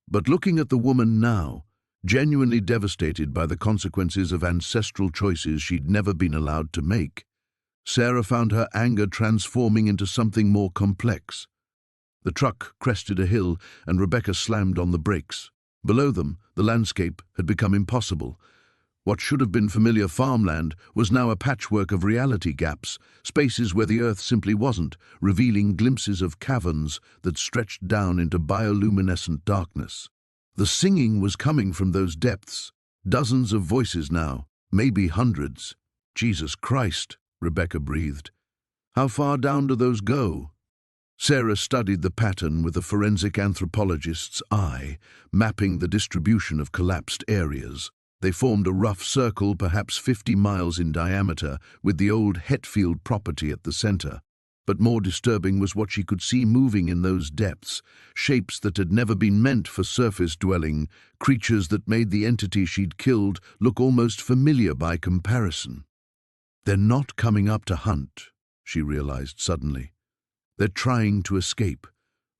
But looking at the woman now, genuinely devastated by the consequences of ancestral choices she'd never been allowed to make, Sarah found her anger transforming into something more complex. The truck crested a hill, and Rebecca slammed on the brakes. Below them, the landscape had become impossible. What should have been familiar farmland was now a patchwork of reality gaps, spaces where the earth simply wasn't, revealing glimpses of caverns that stretched down into bioluminescent darkness. The singing was coming from those depths. Dozens of voices now, maybe hundreds. Jesus Christ, Rebecca breathed. How far down do those go? Sarah studied the pattern with a forensic anthropologist's eye, mapping the distribution of collapsed areas. They formed a rough circle, perhaps 50 miles in diameter, with the old Hetfield property at the center. But more disturbing was what she could see moving in those depths, shapes that had never been meant for surface dwelling, creatures that made the entity she'd killed look almost familiar by comparison. They're not coming up to hunt, she realized suddenly. They're trying to escape.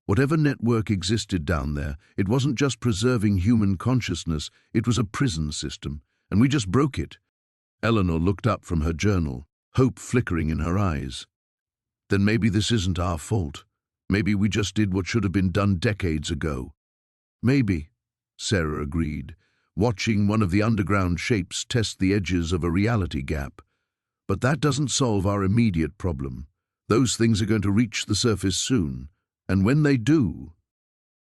Whatever network existed down there, it wasn't just preserving human consciousness, it was a prison system, and we just broke it. Eleanor looked up from her journal, hope flickering in her eyes. Then maybe this isn't our fault. Maybe we just did what should have been done decades ago. Maybe, Sarah agreed, watching one of the underground shapes test the edges of a reality gap. But that doesn't solve our immediate problem. Those things are going to reach the surface soon, and when they do...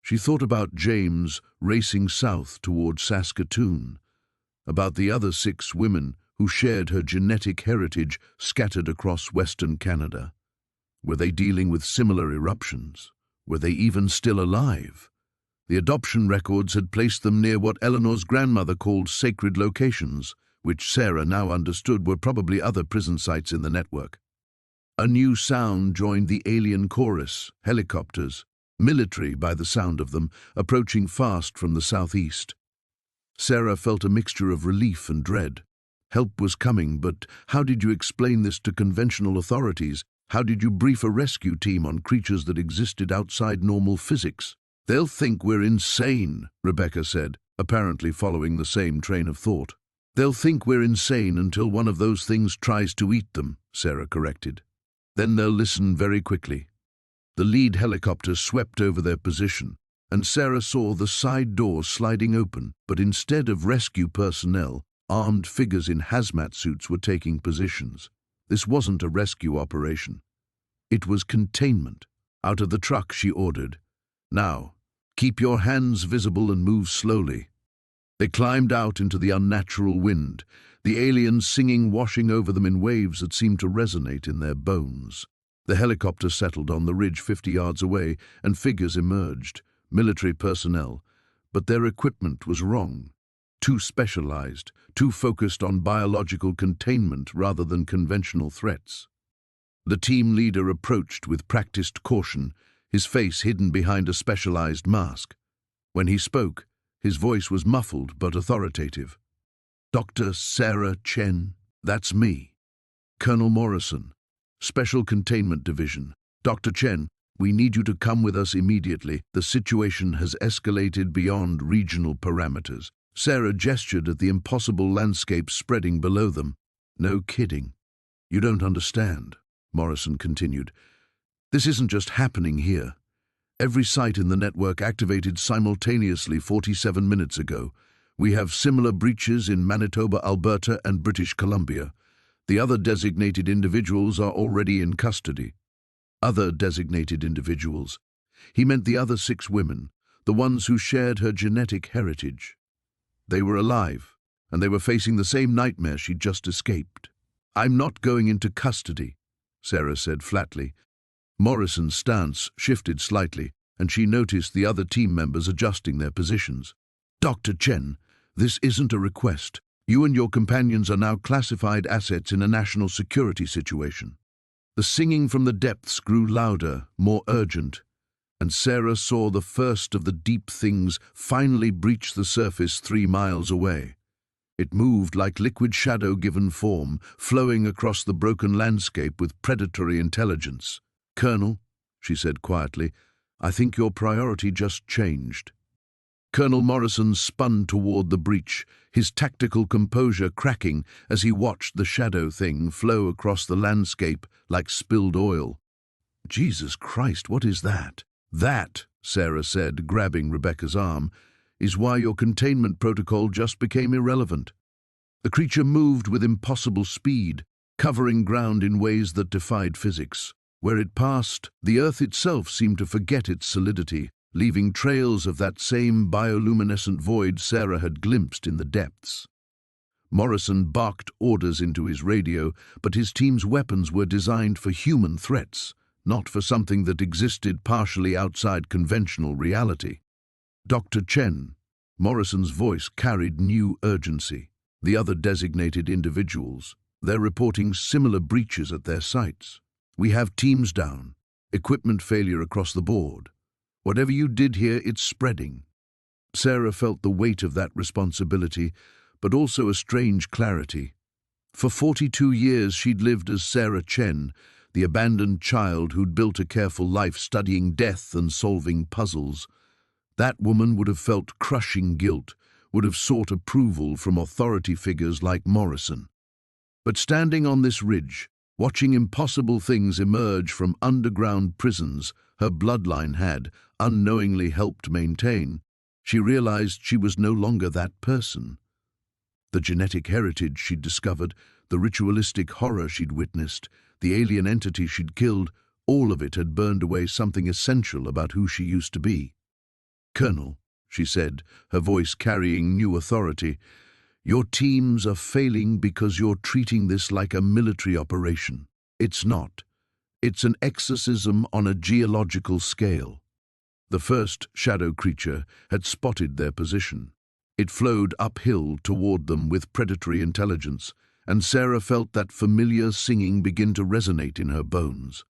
She thought about James racing south toward Saskatchewan, about the other 6 women who shared her genetic heritage scattered across Western Canada. Were they dealing with similar eruptions? Were they even still alive? The adoption records had placed them near what Eleanor's grandmother called sacred locations, which Sarah now understood were probably other prison sites in the network. A new sound joined the alien chorus, helicopters, military by the sound of them, approaching fast from the southeast. Sarah felt a mixture of relief and dread. Help was coming, but how did you explain this to conventional authorities? How did you brief a rescue team on creatures that existed outside normal physics? They'll think we're insane, Rebecca said, apparently following the same train of thought. They'll think we're insane until one of those things tries to eat them, Sarah corrected. Then they'll listen very quickly. The lead helicopter swept over their position, and Sarah saw the side door sliding open, but instead of rescue personnel, armed figures in hazmat suits were taking positions. This wasn't a rescue operation. It was containment. Out of the truck, she ordered. Now, keep your hands visible and move slowly. They climbed out into the unnatural wind, the aliens singing washing over them in waves that seemed to resonate in their bones. The helicopter settled on the ridge 50 yards away, and figures emerged, military personnel, but their equipment was wrong. Too specialized, too focused on biological containment rather than conventional threats. The team leader approached with practiced caution, his face hidden behind a specialized mask. When he spoke, his voice was muffled but authoritative. Dr. Sarah Chen, that's me. Colonel Morrison, Special Containment Division. Dr. Chen, we need you to come with us immediately. The situation has escalated beyond regional parameters. Sarah gestured at the impossible landscape spreading below them. No kidding. You don't understand, Morrison continued. This isn't just happening here. Every site in the network activated simultaneously 47 minutes ago. We have similar breaches in Manitoba, Alberta, and British Columbia. The other designated individuals are already in custody. Other designated individuals. He meant the other 6 women, the ones who shared her genetic heritage. They were alive, and they were facing the same nightmare she'd just escaped. I'm not going into custody, Sarah said flatly. Morrison's stance shifted slightly, and she noticed the other team members adjusting their positions. Dr. Chen, this isn't a request. You and your companions are now classified assets in a national security situation. The singing from the depths grew louder, more urgent, and Sarah saw the first of the deep things finally breach the surface 3 miles away. It moved like liquid shadow given form, flowing across the broken landscape with predatory intelligence. Colonel, she said quietly, I think your priority just changed. Colonel Morrison spun toward the breach, his tactical composure cracking as he watched the shadow thing flow across the landscape like spilled oil. "Jesus Christ, what is that?" "That," Sarah said, grabbing Rebecca's arm, "is why your containment protocol just became irrelevant." The creature moved with impossible speed, covering ground in ways that defied physics. Where it passed, the earth itself seemed to forget its solidity, leaving trails of that same bioluminescent void Sarah had glimpsed in the depths. Morrison barked orders into his radio, but his team's weapons were designed for human threats, not for something that existed partially outside conventional reality. "Dr. Chen," Morrison's voice carried new urgency. "The other designated individuals, they're reporting similar breaches at their sites. We have teams down, equipment failure across the board. Whatever you did here, it's spreading." Sarah felt the weight of that responsibility, but also a strange clarity. For 42 years she'd lived as Sarah Chen, the abandoned child who'd built a careful life studying death and solving puzzles. That woman would have felt crushing guilt, would have sought approval from authority figures like Morrison. But standing on this ridge, watching impossible things emerge from underground prisons her bloodline had unknowingly helped maintain, she realized she was no longer that person. The genetic heritage she'd discovered, the ritualistic horror she'd witnessed, the alien entity she'd killed, all of it had burned away something essential about who she used to be. "Colonel," she said, her voice carrying new authority, "your teams are failing because you're treating this like a military operation. It's not. It's an exorcism on a geological scale." The first shadow creature had spotted their position. It flowed uphill toward them with predatory intelligence, and Sarah felt that familiar singing begin to resonate in her bones.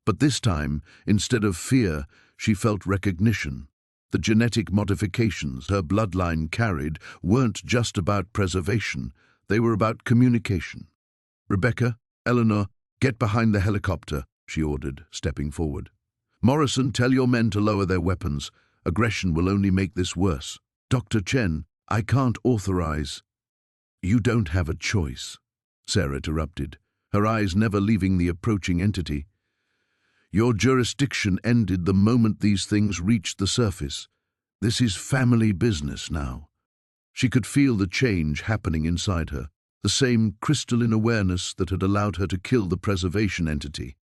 But this time, instead of fear, she felt recognition. The genetic modifications her bloodline carried weren't just about preservation, they were about communication. "Rebecca, Eleanor, get behind the helicopter," she ordered, stepping forward. "Morrison, tell your men to lower their weapons. Aggression will only make this worse." "Dr. Chen, I can't authorize." "You don't have a choice," Sarah interrupted, her eyes never leaving the approaching entity. "Your jurisdiction ended the moment these things reached the surface. This is family business now." She could feel the change happening inside her, the same crystalline awareness that had allowed her to kill the preservation entity.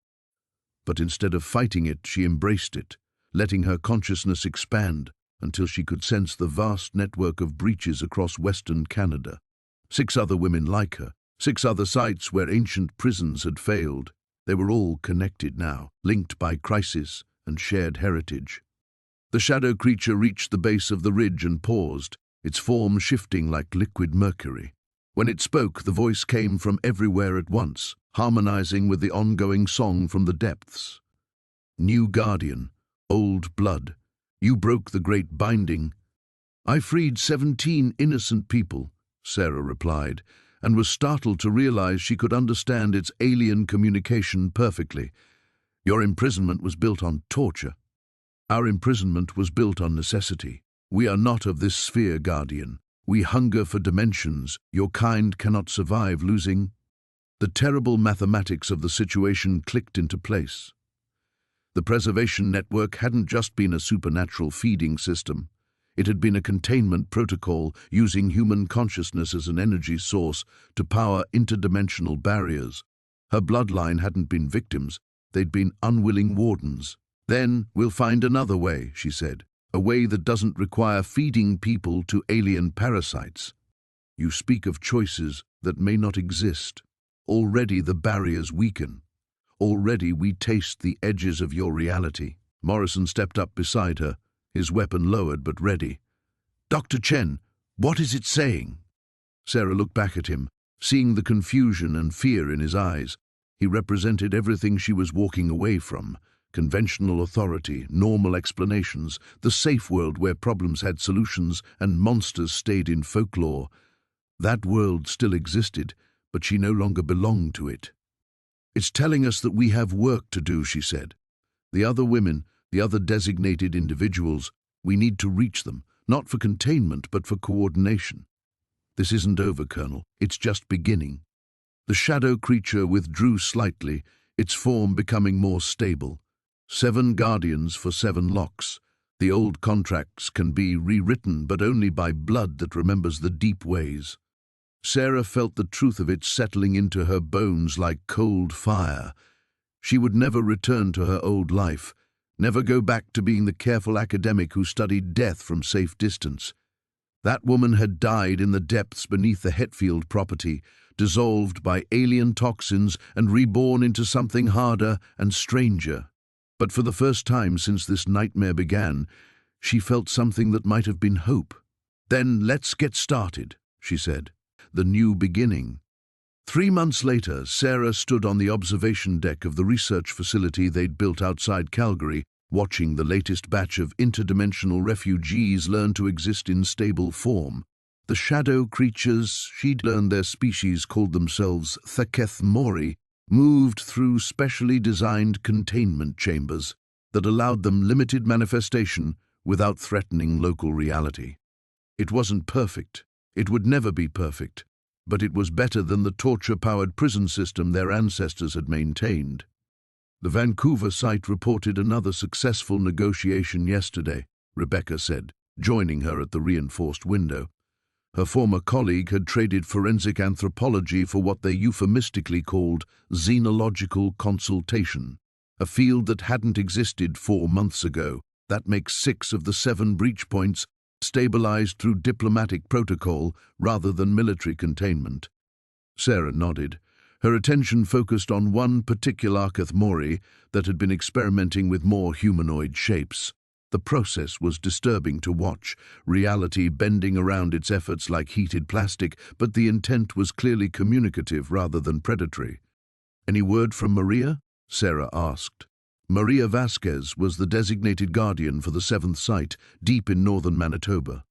But instead of fighting it, she embraced it, letting her consciousness expand until she could sense the vast network of breaches across Western Canada. 6 other women like her, 6 other sites where ancient prisons had failed. They were all connected now, linked by crisis and shared heritage. The shadow creature reached the base of the ridge and paused, its form shifting like liquid mercury. When it spoke, the voice came from everywhere at once, harmonizing with the ongoing song from the depths. "New guardian, old blood, you broke the great binding." "I freed 17 innocent people," Sarah replied, and was startled to realize she could understand its alien communication perfectly. "Your imprisonment was built on torture. Our imprisonment was built on necessity. We are not of this sphere, Guardian. We hunger for dimensions your kind cannot survive losing." The terrible mathematics of the situation clicked into place. The preservation network hadn't just been a supernatural feeding system. It had been a containment protocol using human consciousness as an energy source to power interdimensional barriers. Her bloodline hadn't been victims, they'd been unwilling wardens. "Then we'll find another way," she said, "a way that doesn't require feeding people to alien parasites." "You speak of choices that may not exist. Already the barriers weaken. Already we taste the edges of your reality." Morrison stepped up beside her, his weapon lowered but ready. "Dr. Chen, what is it saying?" Sarah looked back at him, seeing the confusion and fear in his eyes. He represented everything she was walking away from: conventional authority, normal explanations, the safe world where problems had solutions and monsters stayed in folklore. That world still existed, but she no longer belonged to it. "It's telling us that we have work to do," she said. "The other women, the other designated individuals, we need to reach them, not for containment but for coordination. This isn't over, Colonel. It's just beginning. The shadow creature withdrew slightly, its form becoming more stable. 7 guardians for 7 locks. The old contracts can be rewritten, but only by blood that remembers the deep ways. Sarah felt the truth of it settling into her bones like cold fire. She would never return to her old life, never go back to being the careful academic who studied death from safe distance. That woman had died in the depths beneath the Hetfield property, dissolved by alien toxins and reborn into something harder and stranger. But for the first time since this nightmare began, she felt something that might have been hope. "Then let's get started," she said. "The new beginning." 3 months later, Sarah stood on the observation deck of the research facility they'd built outside Calgary, watching the latest batch of interdimensional refugees learn to exist in stable form. The shadow creatures, she'd learned their species called themselves Mori, moved through specially designed containment chambers that allowed them limited manifestation without threatening local reality. It wasn't perfect. It would never be perfect, but it was better than the torture-powered prison system their ancestors had maintained. The Vancouver site reported another successful negotiation yesterday, Rebecca said, joining her at the reinforced window. Her former colleague had traded forensic anthropology for what they euphemistically called xenological consultation, a field that hadn't existed 4 months ago. That makes 6 of the 7 breach points stabilized through diplomatic protocol rather than military containment. Sarah nodded, her attention focused on one particular Mori that had been experimenting with more humanoid shapes. The process was disturbing to watch, reality bending around its efforts like heated plastic, but the intent was clearly communicative rather than predatory. "Any word from Maria?" Sarah asked. Maria Vasquez was the designated guardian for the 7th site, deep in northern Manitoba.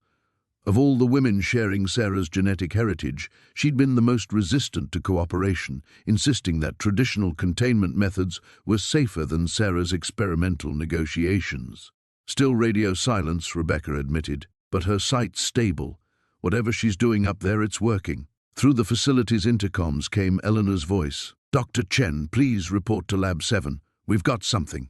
Of all the women sharing Sarah's genetic heritage, she'd been the most resistant to cooperation, insisting that traditional containment methods were safer than Sarah's experimental negotiations. "Still radio silence," Rebecca admitted, "but her sight's stable. Whatever she's doing up there, it's working." Through the facility's intercoms came Eleanor's voice. "Dr. Chen, please report to Lab 7. We've got something."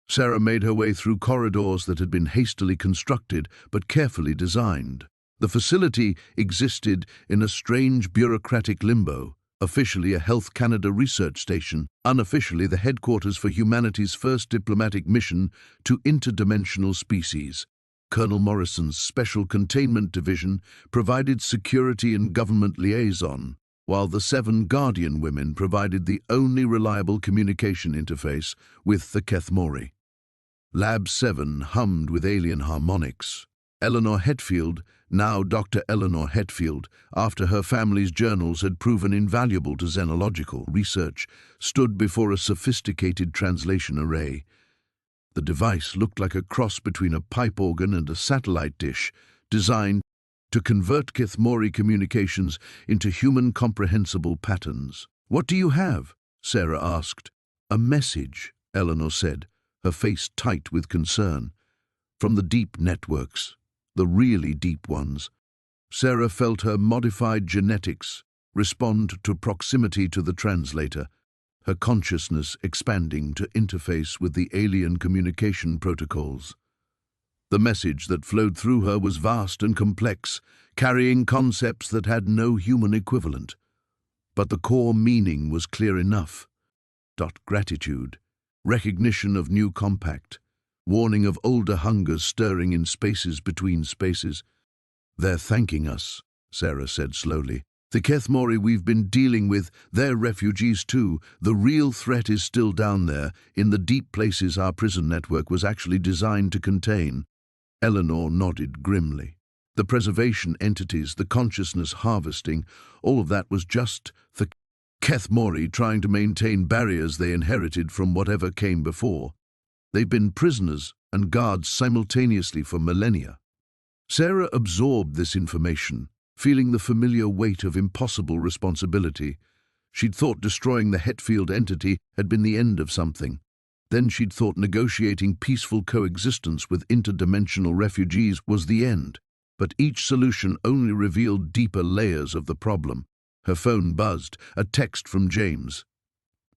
Sarah made her way through corridors that had been hastily constructed but carefully designed. The facility existed in a strange bureaucratic limbo, officially a Health Canada research station, unofficially the headquarters for humanity's first diplomatic mission to interdimensional species. Colonel Morrison's Special Containment Division provided security and government liaison, while the 7 Guardian women provided the only reliable communication interface with the Mori. Lab 7 hummed with alien harmonics. Eleanor Hetfield, now Dr. Eleanor Hetfield, after her family's journals had proven invaluable to xenological research, stood before a sophisticated translation array. The device looked like a cross between a pipe organ and a satellite dish, designed to convert Mori communications into human comprehensible patterns. "What do you have?" Sarah asked. "A message," Eleanor said, her face tight with concern. "From the deep networks, the really deep ones." Sarah felt her modified genetics respond to proximity to the translator, her consciousness expanding to interface with the alien communication protocols. The message that flowed through her was vast and complex, carrying concepts that had no human equivalent. But the core meaning was clear enough. Gratitude, recognition of new compact, warning of older hungers stirring in spaces between spaces. "They're thanking us," Sarah said slowly. "The Mori we've been dealing with, they're refugees too. The real threat is still down there, in the deep places our prison network was actually designed to contain." Eleanor nodded grimly. The preservation entities, the consciousness harvesting, all of that was just the Mori trying to maintain barriers they inherited from whatever came before. They've been prisoners and guards simultaneously for millennia. Sarah absorbed this information, feeling the familiar weight of impossible responsibility. She'd thought destroying the Hetfield entity had been the end of something. Then she'd thought negotiating peaceful coexistence with interdimensional refugees was the end. But each solution only revealed deeper layers of the problem. Her phone buzzed, a text from James.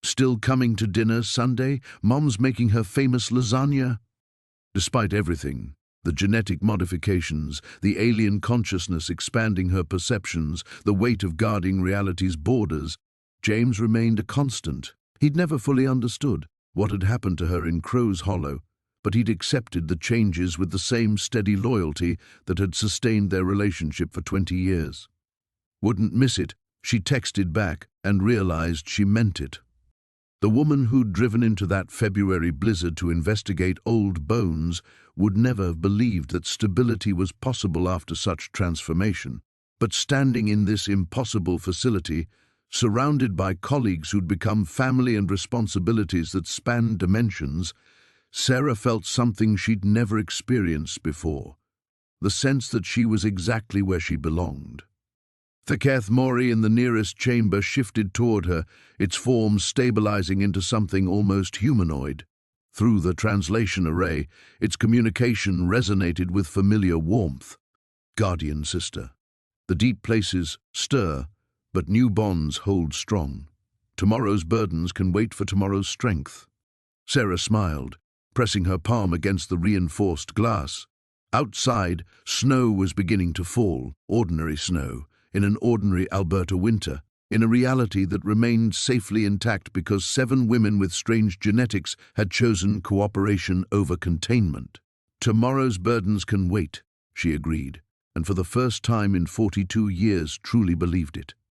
"Still coming to dinner Sunday? Mom's making her famous lasagna." Despite everything, the genetic modifications, the alien consciousness expanding her perceptions, the weight of guarding reality's borders, James remained a constant. He'd never fully understood what had happened to her in Crow's Hollow, but he'd accepted the changes with the same steady loyalty that had sustained their relationship for 20 years. "Wouldn't miss it," she texted back and realized she meant it. The woman who'd driven into that February blizzard to investigate old bones would never have believed that stability was possible after such transformation. But standing in this impossible facility, surrounded by colleagues who'd become family and responsibilities that spanned dimensions, Sarah felt something she'd never experienced before, the sense that she was exactly where she belonged. The Keth Mori in the nearest chamber shifted toward her, its form stabilizing into something almost humanoid. Through the translation array, its communication resonated with familiar warmth. "Guardian sister. The deep places stir, but new bonds hold strong. Tomorrow's burdens can wait for tomorrow's strength." Sarah smiled, pressing her palm against the reinforced glass. Outside, snow was beginning to fall, ordinary snow, in an ordinary Alberta winter, in a reality that remained safely intact because 7 women with strange genetics had chosen cooperation over containment. "Tomorrow's burdens can wait," she agreed, and for the first time in 42 years truly believed it.